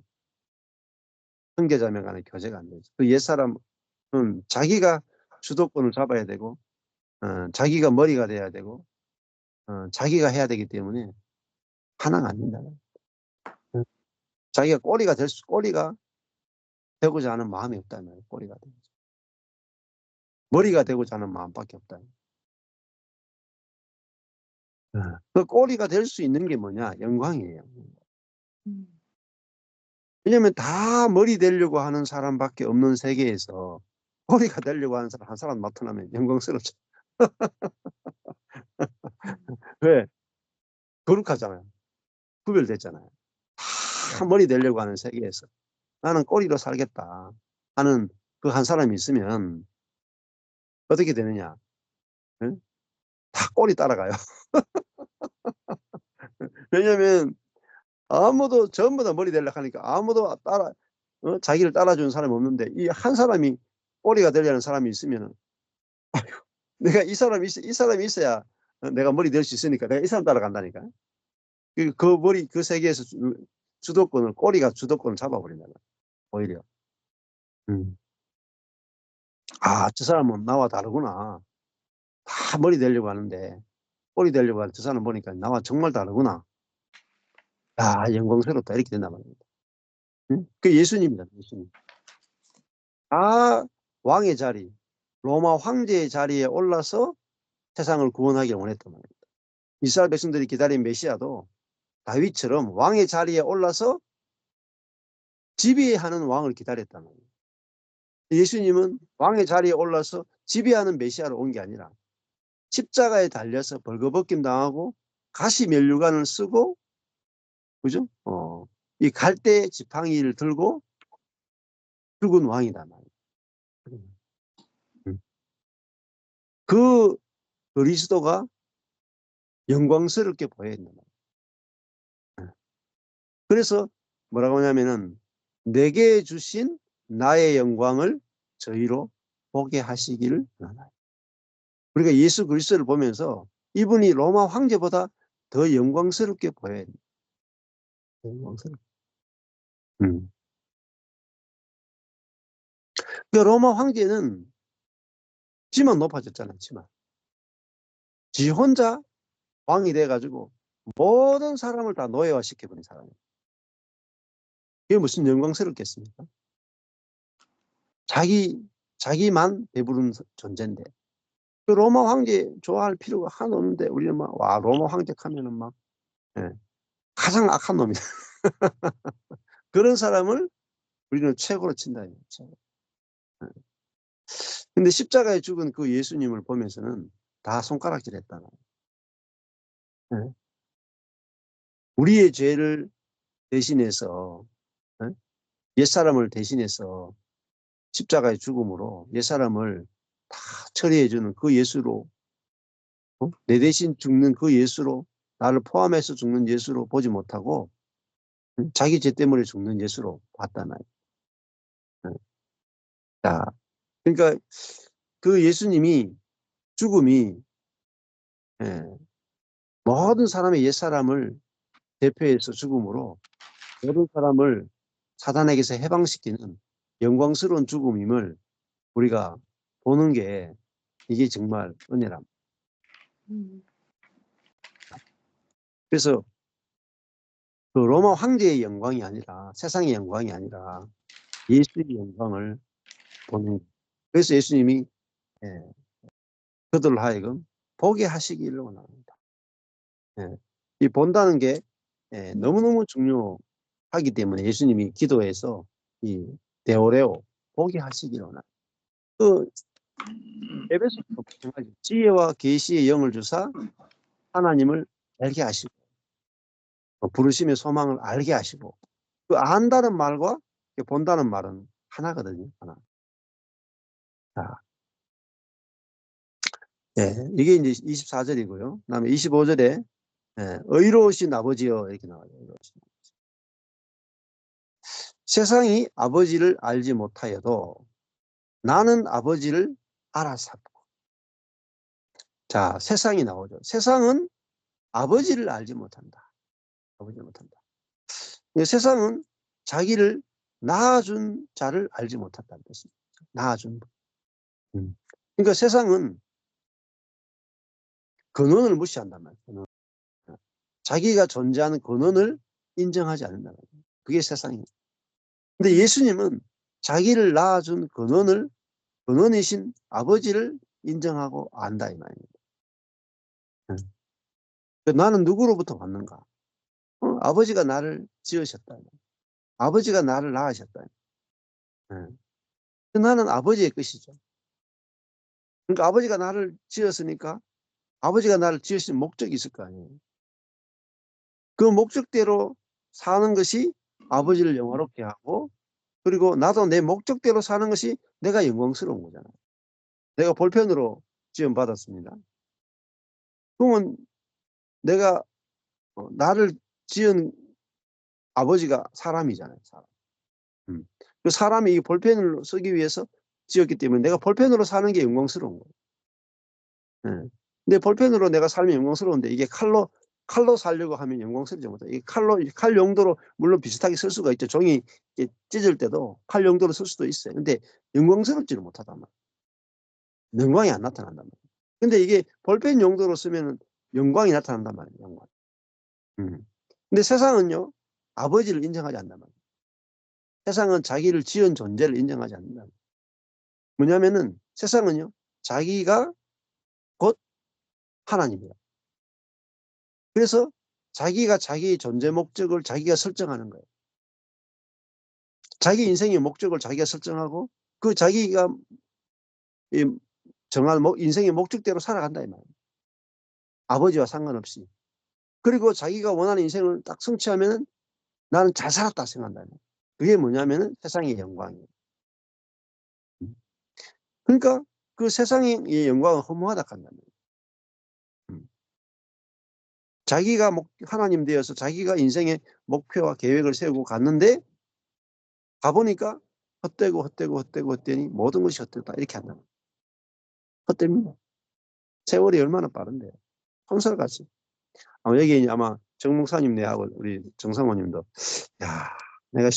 형제자매 간에 교제가 안 되죠. 그 옛사람은 자기가 주도권을 잡아야 되고, 자기가 머리가 돼야 되고, 자기가 해야 되기 때문에 하나가 안 된다. 자기가 꼬리가 되고자 하는 마음이 없다는 말이에요. 꼬리가 되고. 머리가 되고자 하는 마음밖에 없다. 그 꼬리가 될 수 있는 게 뭐냐? 영광이에요. 왜냐면 다 머리 되려고 하는 사람밖에 없는 세계에서 꼬리가 되려고 하는 사람 한 사람 나타나면 영광스럽죠. 왜? 거룩하잖아요. 구별됐잖아요. 다 머리 되려고 하는 세계에서 나는 꼬리로 살겠다 하는 그 한 사람이 있으면 어떻게 되느냐? 응? 다 꼬리 따라가요. 왜냐면 아무도 전부 다 머리 되려고 하니까 아무도 자기를 따라주는 사람이 없는데 이 한 사람이 꼬리가 되려는 사람이 있으면 내가 이 사람이 있어야 내가 머리 될 수 있으니까 내가 이 사람 따라간다니까. 그 세계에서 꼬리가 주도권을 잡아버린다. 오히려. 음. 저 사람은 나와 다르구나. 다 머리 되려고 하는데 꼬리 되려고 하는 저 사람 보니까 나와 정말 다르구나. 영광스럽다. 이렇게 된단 말입니다. 그 예수님이다. 예수님. 왕의 자리, 로마 황제의 자리에 올라서 세상을 구원하기를 원했단 말입니다. 이스라엘 백성들이 기다린 메시아도 다윗처럼 왕의 자리에 올라서 지배하는 왕을 기다렸단 말이에요. 예수님은 왕의 자리에 올라서 지배하는 메시아로 온 게 아니라 십자가에 달려서 벌거벗김 당하고 가시 면류관을 쓰고, 그죠? 이 갈대 지팡이를 들고 죽은 왕이다 말이에요. 그 그리스도가 영광스럽게 보여야 된다 말이에요. 그래서 뭐라고 하냐면은 내게 주신 나의 영광을 저희로 보게 하시기를 원하나요. 우리가 예수 그리스도를 보면서 이분이 로마 황제보다 더 영광스럽게 보여야 돼요. 영광스럽게. 그 로마 황제는 지만 높아졌잖아요. 지 혼자 왕이 돼가지고 모든 사람을 다 노예화 시켜버린 사람이에요. 그게 무슨 영광스럽겠습니까? 자기만 배부른 존재인데. 그 로마 황제 좋아할 필요가 하나도 없는데 우리는 로마 황제 하면은 예, 가장 악한 놈이다. 그런 사람을 우리는 최고로 친다. 최고. 근데 십자가에 죽은 그 예수님을 보면서는 다 손가락질했다. 예. 우리의 죄를 대신해서, 예? 옛사람을 대신해서 십자가의 죽음으로 옛사람을 다 처리해주는 그 예수로, 내 대신 죽는 그 예수로, 나를 포함해서 죽는 예수로 보지 못하고 자기 죄 때문에 죽는 예수로 봤단 말이에요. 자, 그러니까 그 예수님이 죽음이 모든 사람의 옛사람을 대표해서 죽음으로 모든 사람을 사단에게서 해방시키는 영광스러운 죽음임을 우리가 보는 게 이게 정말 은혜랍니다. 그래서 그 로마 황제의 영광이 아니라 세상의 영광이 아니라 예수의 영광을 보는. 그래서 예수님이 그들로 하여금 보게 하시기를 원합니다. 이 본다는 게 너무너무 중요하기 때문에 예수님이 기도해서 이 데오레오 보게 하시기를 원합니다. 그 에베소서도 마찬가지. 지혜와 계시의 영을 주사 하나님을 알게 하시고 부르심의 소망을 알게 하시고 그 안다는 말과 본다는 말은 하나거든요. 하나. 자, 이게 이제 24절이고요. 그다음에 25절에 의로우신 아버지여 이렇게 나와요. 세상이 아버지를 알지 못하여도 나는 아버지를 알았사고. 자, 세상이 나오죠. 세상은 아버지를 알지 못한다. 아버지를 못한다. 세상은 자기를 낳아준 자를 알지 못한다는 뜻입니다. 낳아준 분. 그러니까 세상은 근원을 무시한단 말이에요. 자기가 존재하는 근원을 인정하지 않는다는 거예요. 그게 세상이에요. 근데 예수님은 자기를 낳아준 근원이신 아버지를 인정하고 안다 이 말입니다. 나는 누구로부터 왔는가? 아버지가 나를 지으셨다. 아버지가 나를 낳으셨다. 나는 아버지의 것이죠. 그러니까 아버지가 나를 지었으니까 아버지가 나를 지으신 목적이 있을 거 아니에요. 그 목적대로 사는 것이 아버지를 영화롭게 하고 그리고 나도 내 목적대로 사는 것이 내가 영광스러운 거잖아요. 내가 볼펜으로 지원받았습니다. 그러면 내가 나를 지은 아버지가 사람이잖아요. 사람. 그 사람이 이 볼펜을 쓰기 위해서 지었기 때문에 내가 볼펜으로 사는 게 영광스러운 거예요. 근데 볼펜으로 내가 살면 영광스러운데 이게 칼로 살려고 하면 영광스럽지 못해. 이게 칼 용도로 물론 비슷하게 쓸 수가 있죠. 종이 찢을 때도 칼 용도로 쓸 수도 있어요. 근데 영광스럽지는 못하단 말이에요. 영광이 안 나타난단 말이에요. 근데 이게 볼펜 용도로 쓰면 영광이 나타난단 말이에요. 영광. 근데 세상은요, 아버지를 인정하지 않는단 말이에요. 세상은 자기를 지은 존재를 인정하지 않는다. 뭐냐면은 세상은요, 자기가 곧 하나님이다. 그래서 자기가 자기의 존재 목적을 자기가 설정하는 거예요. 자기 인생의 목적을 자기가 설정하고 그 자기가 정한 인생의 목적대로 살아간다 이 말이에요. 아버지와 상관없이. 그리고 자기가 원하는 인생을 딱 성취하면 나는 잘 살았다 생각한다. 그게 뭐냐면은 세상의 영광이에요. 그러니까 그 세상의 영광은 허무하다 한다는 거예요. 자기가 하나님 되어서 자기가 인생의 목표와 계획을 세우고 갔는데 가보니까 헛되니 모든 것이 헛되다 이렇게 한다는 거예요. 헛됩니다. 세월이 얼마나 빠른데요. 혼설같이. 여기 아마 정 목사님 내하고 우리 정상호님도 야 내가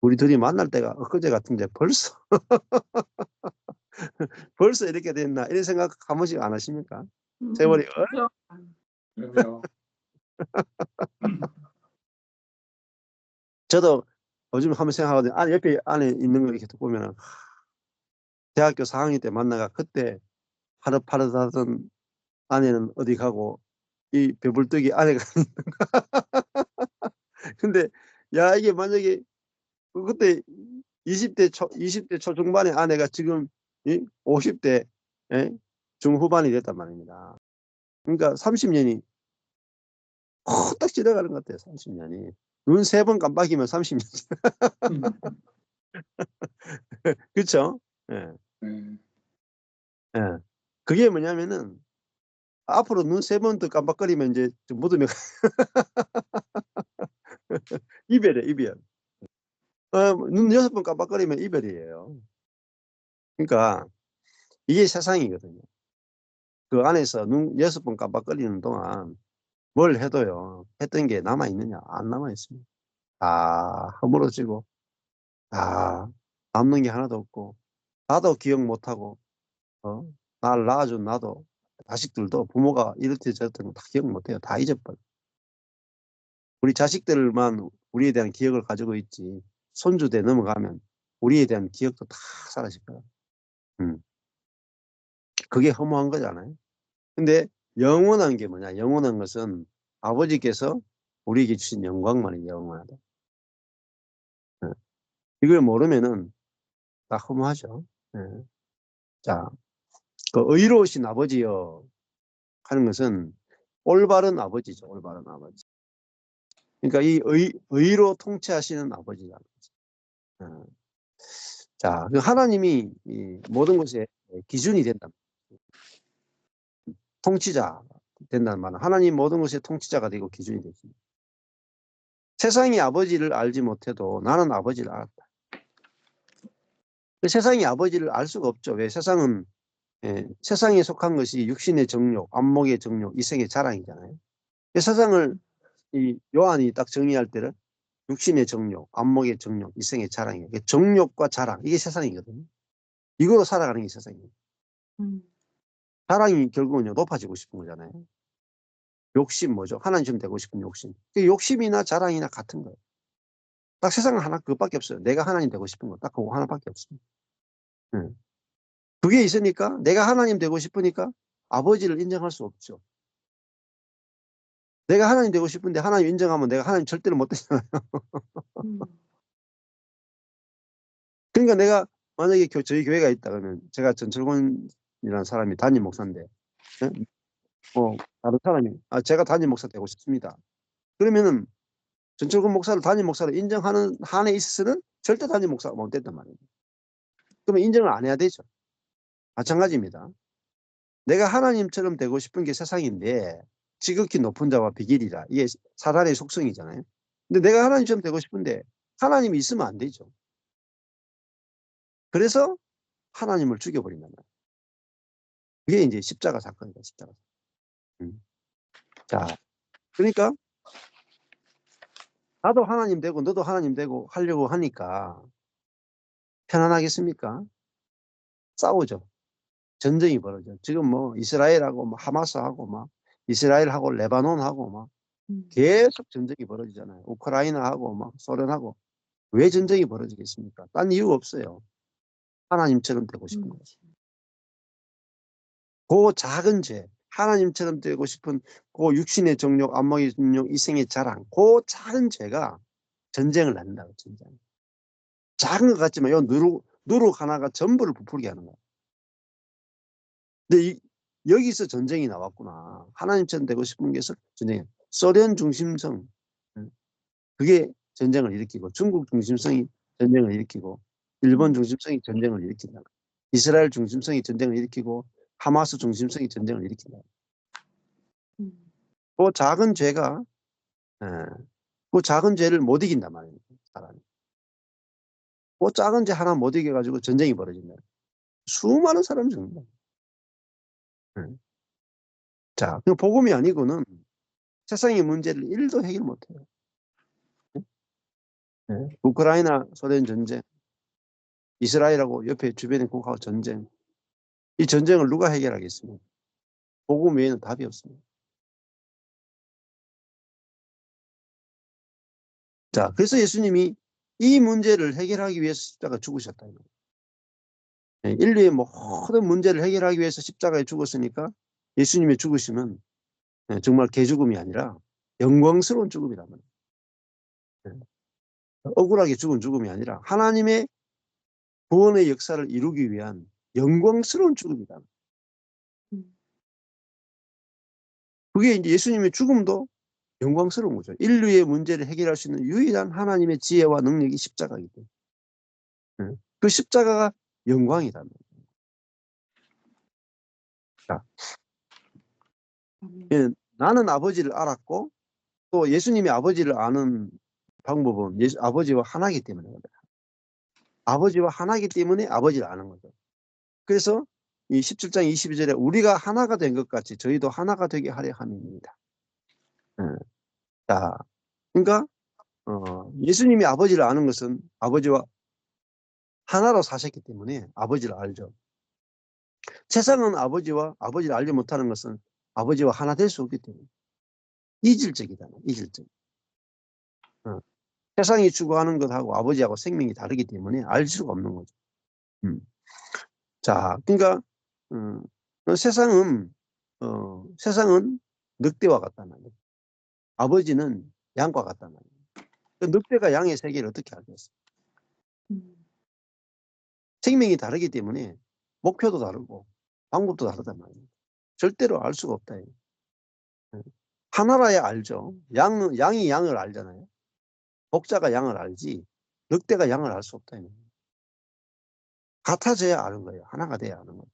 우리 둘이 만날 때가 엊그제 같은데 벌써 이렇게 됐나 이런 생각 한 번씩 안 하십니까? 세월이 그럼요. 저도 요즘 한번 생각하거든요. 옆에 안에 있는 거 이렇게 보면은 대학교 4학년 때 만나가 그때 파릇파릇하던 아내는 어디 가고 이 배불뚝이 아내가 근데 야 이게 만약에 그때 20대 초중반의 아내가 지금 50대 중후반이 됐단 말입니다. 그러니까 30년이 후딱 지나가는 것 같아요. 30년이. 눈 3번 깜빡이면 30년. 그렇죠? 예. 예. 그게 뭐냐면은 앞으로 눈 3번 더 깜빡거리면 이제 좀 묻으면 이별이에요, 이별. 눈 6번 깜빡거리면 이별이에요. 그러니까 이게 세상이거든요. 그 안에서 눈 6번 깜빡거리는 동안 뭘 해도요, 했던 게 남아있느냐? 안 남아있습니다. 다 허물어지고, 다 남는 게 하나도 없고, 나도 기억 못하고, 날 낳아준 나도, 자식들도 부모가 이렇게 저렇게 다 기억 못해요. 다 잊어버려. 우리 자식들만 우리에 대한 기억을 가지고 있지, 손주대 넘어가면 우리에 대한 기억도 다 사라질 거야. 그게 허무한 거잖아요. 근데 영원한 게 뭐냐? 영원한 것은 아버지께서 우리에게 주신 영광만이 영원하다. 이걸 모르면은 다 허무하죠. 자, 그 의로우신 아버지여 하는 것은 올바른 아버지죠. 올바른 아버지. 그러니까 이 의로 통치하시는 아버지라는 거죠. 자, 그 하나님이 이 모든 것의 기준이 된다. 통치자 된다는 말은 하나님 모든 것의 통치자가 되고 기준이 되십니다. 세상이 아버지를 알지 못해도 나는 아버지를 알았다. 세상이 아버지를 알 수가 없죠. 왜? 세상은 세상에 속한 것이 육신의 정욕, 안목의 정욕, 이생의 자랑이잖아요. 세상을 이 요한이 딱 정의할 때는 육신의 정욕, 안목의 정욕, 이생의 자랑이에요. 정욕과 자랑, 이게 세상이거든요. 이거로 살아가는 게 세상이에요. 자랑이 결국은요, 높아지고 싶은 거잖아요. 욕심 뭐죠? 하나님처럼 되고 싶은 욕심. 욕심이나 자랑이나 같은 거예요. 딱 세상은 하나 그것밖에 없어요. 내가 하나님 되고 싶은 거 딱 그거 하나밖에 없습니다. 그게 있으니까 내가 하나님 되고 싶으니까 아버지를 인정할 수 없죠. 내가 하나님 되고 싶은데 하나님 인정하면 내가 하나님 절대로 못 되잖아요. 그러니까 내가 만약에 저희 교회가 있다 그러면 제가 전철권이라는 사람이 담임 목사인데 다른 사람이 제가 담임 목사 되고 싶습니다. 그러면은 전철권 목사를 담임 목사로 인정하는 한에 있어서는 절대 담임 목사가 못 된단 말이에요. 그러면 인정을 안 해야 되죠. 마찬가지입니다. 내가 하나님처럼 되고 싶은 게 세상인데 지극히 높은 자와 비길이라. 이게 사단의 속성이잖아요. 근데 내가 하나님처럼 되고 싶은데 하나님이 있으면 안 되죠. 그래서 하나님을 죽여버린단 말이에요. 그게 이제 십자가 사건이다. 십자가. 자, 그러니까 나도 하나님 되고 너도 하나님 되고 하려고 하니까 편안하겠습니까? 싸우죠. 전쟁이 벌어져. 지금 뭐 이스라엘하고 뭐 하마스하고 막 이스라엘하고 레바논하고 막 계속 전쟁이 벌어지잖아요. 우크라이나하고 막 소련하고. 왜 전쟁이 벌어지겠습니까? 딴 이유 없어요. 하나님처럼 되고 싶은 거죠. 그 작은 죄, 하나님처럼 되고 싶은 그 육신의 정욕, 안목의 정욕, 이생의 자랑, 그 작은 죄가 전쟁을 낳는다고. 전쟁. 작은 것 같지만 요 누룩 하나가 전부를 부풀게 하는 거야. 근데 여기서 전쟁이 나왔구나. 하나님처럼 되고 싶은 게 전쟁이. 소련 중심성, 그게 전쟁을 일으키고, 중국 중심성이 전쟁을 일으키고, 일본 중심성이 전쟁을 일으킨다. 이스라엘 중심성이 전쟁을 일으키고, 하마스 중심성이 전쟁을 일으킨다. 그 작은 죄가, 그 작은 죄를 못 이긴단 말이에요. 사람이. 그 작은 죄 하나 못 이겨가지고 전쟁이 벌어진다. 수많은 사람이 죽는다. 자, 그 복음이 아니고는 세상의 문제를 1도 해결 못해요. 우크라이나 소련 전쟁, 이스라엘하고 옆에 주변의 국가와 전쟁. 이 전쟁을 누가 해결하겠습니까? 복음 외에는 답이 없습니다. 자, 그래서 예수님이 이 문제를 해결하기 위해서 십자가 죽으셨다. 인류의 모든 문제를 해결하기 위해서 십자가에 죽었으니까 예수님의 죽으심은 정말 개죽음이 아니라 영광스러운 죽음이란 말이에요. 억울하게 죽은 죽음이 아니라 하나님의 구원의 역사를 이루기 위한 영광스러운 죽음이다. 그게 이제 예수님의 죽음도 영광스러운 거죠. 인류의 문제를 해결할 수 있는 유일한 하나님의 지혜와 능력이 십자가이기 때문에. 그 십자가가 영광이다. 자, 나는 아버지를 알았고 또 예수님이 아버지를 아는 방법은 아버지와 하나이기 때문에 그래요. 아버지와 하나이기 때문에 아버지를 아는 거죠. 그래서 이 17장 22절에 우리가 하나가 된 것 같이 저희도 하나가 되게 하려 함입니다. 자, 그러니까 예수님이 아버지를 아는 것은 아버지와 하나로 사셨기 때문에 아버지를 알죠. 세상은 아버지를 알지 못하는 것은 아버지와 하나 될 수 없기 때문에 이질적이다. 이질적. 세상이 추구하는 것하고 아버지하고 생명이 다르기 때문에 알 수가 없는 거죠. 자, 그러니까 세상은 늑대와 같단 말이에요. 아버지는 양과 같단 말이에요. 그 늑대가 양의 세계를 어떻게 알겠어요? 생명이 다르기 때문에 목표도 다르고 방법도 다르단 말이에요. 절대로 알 수가 없다. 하나라야 알죠. 양이 양을 알잖아요. 목자가 양을 알지 늑대가 양을 알 수 없다. 같아져야 아는 거예요. 하나가 돼야 아는 거예요.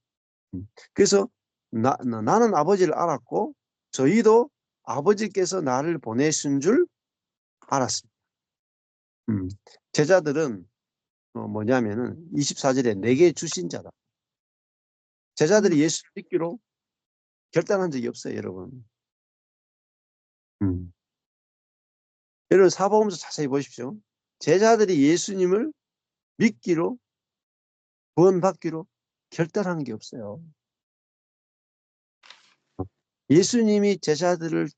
그래서 나는 아버지를 알았고 저희도 아버지께서 나를 보내신 줄 알았습니다. 제자들은 뭐냐면은 24절에 내게 주신 자다. 제자들이 예수를 믿기로 결단한 적이 없어요, 여러분. 여러분 사복음서 자세히 보십시오. 제자들이 예수님을 믿기로 구원받기로 결단한 게 없어요. 예수님이 제자들을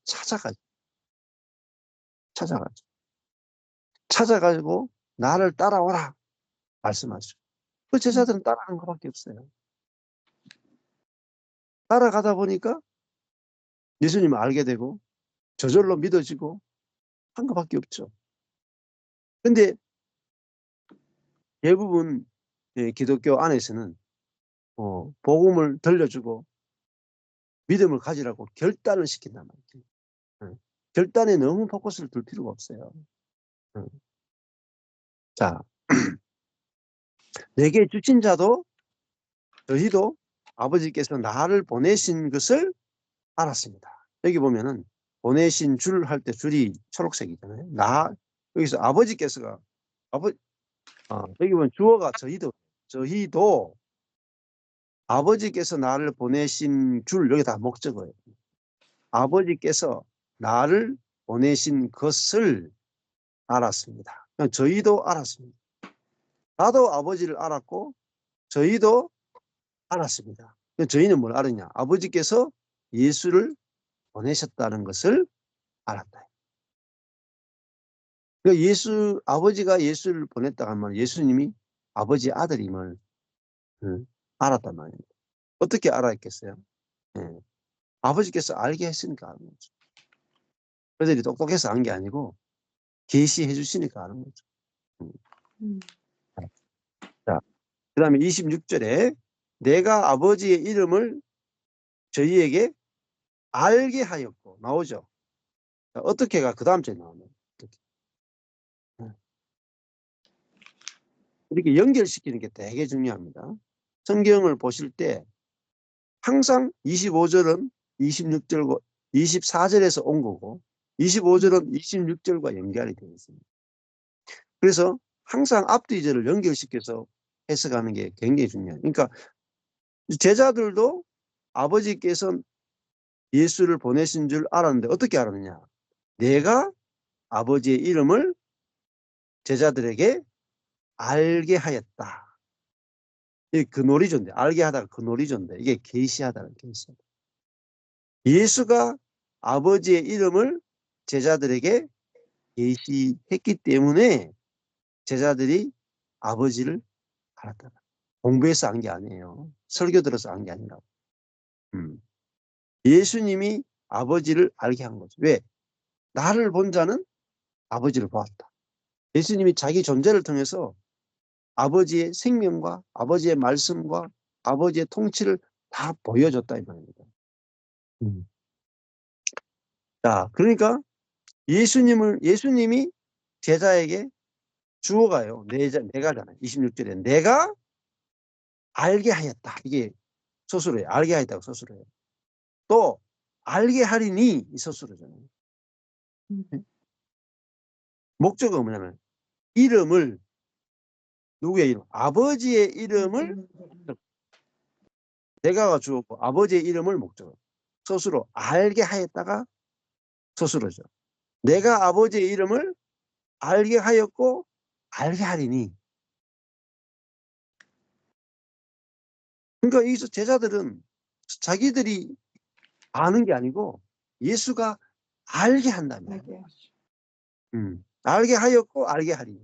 찾아가지고 나를 따라오라 말씀하시죠. 그 제자들은 따라하는 것밖에 없어요. 따라가다 보니까 예수님을 알게 되고 저절로 믿어지고 한 것밖에 없죠. 근데 대부분 기독교 안에서는 복음을 들려주고 믿음을 가지라고 결단을 시킨단 말이에요. 결단에 너무 포커스를 둘 필요가 없어요. 자, 내게 주신 자도 저희도 아버지께서 나를 보내신 것을 알았습니다. 여기 보면은 보내신 줄 할 때 줄이 초록색이잖아요. 여기서 아버지께서가 여기 보면 주어가 저희도 아버지께서 나를 보내신 줄 여기 다 목적어예요. 아버지께서 나를 보내신 것을 알았습니다. 저희도 알았습니다. 나도 아버지를 알았고 저희도 알았습니다. 저희는 뭘 알았냐? 아버지께서 예수를 보내셨다는 것을 알았다. 아버지가 예수를 보냈다 하면 예수님이 아버지 아들임을 알았단 말입니다. 어떻게 알았겠어요? 아버지께서 알게 했으니까 아는 거죠. 그들이 똑똑해서 안 게 아니고 계시해 주시니까 아는 거죠. 자, 그 다음에 26절에 내가 아버지의 이름을 저희에게 알게 하였고 나오죠. 자, 어떻게가 그 다음 절에 나오네요. 이렇게 연결시키는 게 되게 중요합니다. 성경을 보실 때 항상 25절은 26절과 24절에서 온 거고 25절은 26절과 연결이 되어 있습니다. 그래서 항상 앞뒤절을 연결시켜서 해석하는 게 굉장히 중요해요. 그러니까 제자들도 아버지께서 예수를 보내신 줄 알았는데 어떻게 알았느냐? 내가 아버지의 이름을 제자들에게 알게 하였다. 이게 그 놀이조인데 알게 하다가 그 놀이조인데 이게 계시하다는 계시하다. 예수가 아버지의 이름을 제자들에게 계시했기 때문에 제자들이 아버지를 알았다. 공부해서 안 게 아니에요. 설교 들어서 안 게 아니라고. 예수님이 아버지를 알게 한 거죠. 왜? 나를 본 자는 아버지를 보았다. 예수님이 자기 존재를 통해서 아버지의 생명과 아버지의 말씀과 아버지의 통치를 다 보여줬다 이 말입니다. 자, 그러니까 예수님이 제자에게 주어가요. 내가잖아요. 26절에 내가 알게 하였다. 이게 서술어예요. 알게 하였다고 서술어예요. 또 알게 하리니 이 서술어잖아요. 목적은 뭐냐면 이름을 누구의 이름? 아버지의 이름을 내가 주었고 아버지의 이름을 목적으로 스스로 알게 하였다가 스스로죠. 내가 아버지의 이름을 알게 하였고 알게 하리니. 그러니까 여기서 제자들은 자기들이 아는 게 아니고 예수가 알게 한다면 알게 하였고 알게 하리니.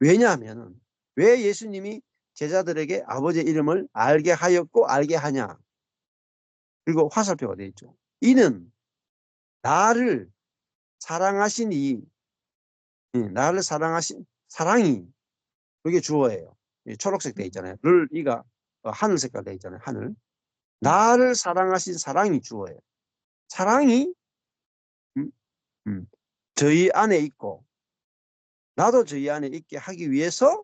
왜냐하면 왜 예수님이 제자들에게 아버지의 이름을 알게 하였고 알게 하냐. 그리고 화살표가 되어 있죠. 이는 나를 사랑하신 나를 사랑하신 사랑이 그게 주어예요. 초록색 되어 있잖아요. 이가 하늘 색깔 되어 있잖아요. 하늘. 나를 사랑하신 사랑이 주어예요. 사랑이 음, 저희 안에 있고 나도 저희 안에 있게 하기 위해서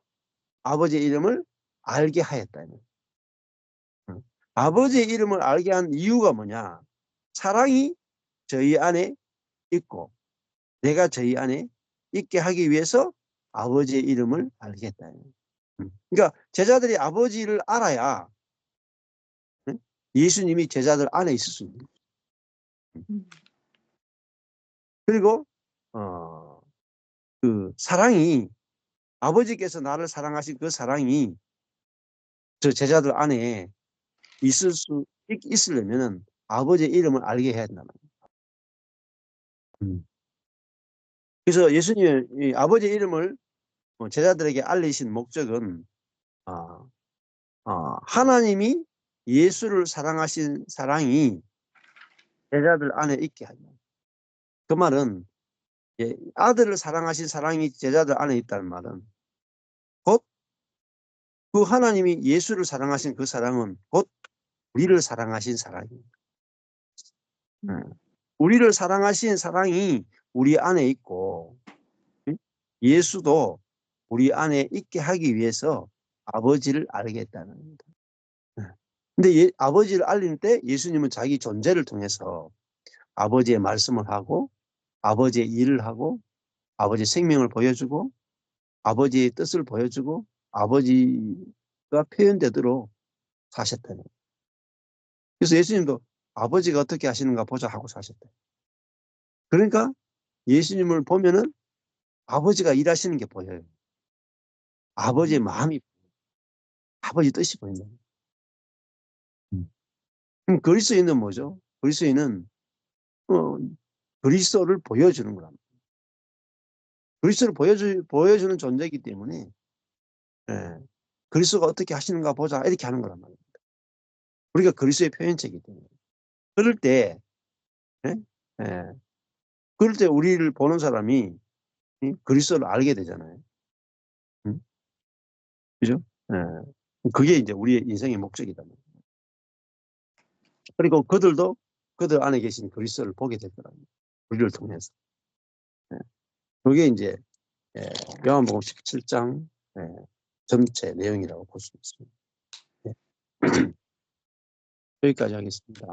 아버지의 이름을 알게 하였다. 아버지의 이름을 알게 한 이유가 뭐냐? 사랑이 저희 안에 있고 내가 저희 안에 있게 하기 위해서 아버지의 이름을 알겠다. 그러니까 제자들이 아버지를 알아야 예수님이 제자들 안에 있을 수 있는 거예요. 그리고 그 사랑이 아버지께서 나를 사랑하신 그 사랑이 저 제자들 안에 있으려면 아버지의 이름을 알게 해야 된단 말이에요. 그래서 예수님이 아버지의 이름을 제자들에게 알리신 목적은 하나님이 예수를 사랑하신 사랑이 제자들 안에 있게 하는 거예요. 그 말은 아들을 사랑하신 사랑이 제자들 안에 있다는 말은 곧 그 하나님이 예수를 사랑하신 그 사랑은 곧 우리를 사랑하신 사랑입니다. 우리를 사랑하신 사랑이 우리 안에 있고 예수도 우리 안에 있게 하기 위해서 아버지를 알겠다는 겁니다. 근데 아버지를 알릴 때 예수님은 자기 존재를 통해서 아버지의 말씀을 하고 아버지의 일을 하고 아버지의 생명을 보여주고 아버지의 뜻을 보여주고 아버지가 표현되도록 사셨다는 거예요. 그래서 예수님도 아버지가 어떻게 하시는가 보자 하고 사셨대요. 그러니까 예수님을 보면은 아버지가 일하시는 게 보여요. 아버지의 마음이, 아버지 뜻이 보인다. 그럼 그리스도인은 뭐죠? 그리스도인은 그리스도를 보여주는 거랍니다. 그리스도를 보여주는 존재이기 때문에 그리스도가 어떻게 하시는가 보자 이렇게 하는 거란 말입니다. 우리가 그리스도의 표현체이기 때문에. 그럴 때 예? 예. 그럴 때 우리를 보는 사람이 그리스도를 알게 되잖아요. 그죠? 예. 그게 이제 우리의 인생의 목적이다. 그리고 그들도 그들 안에 계신 그리스도를 보게 될 거랍니다. 우리를 통해서. 예. 그게 이제 요한복음 17장 전체 내용이라고 볼 수 있습니다. 여기까지 하겠습니다.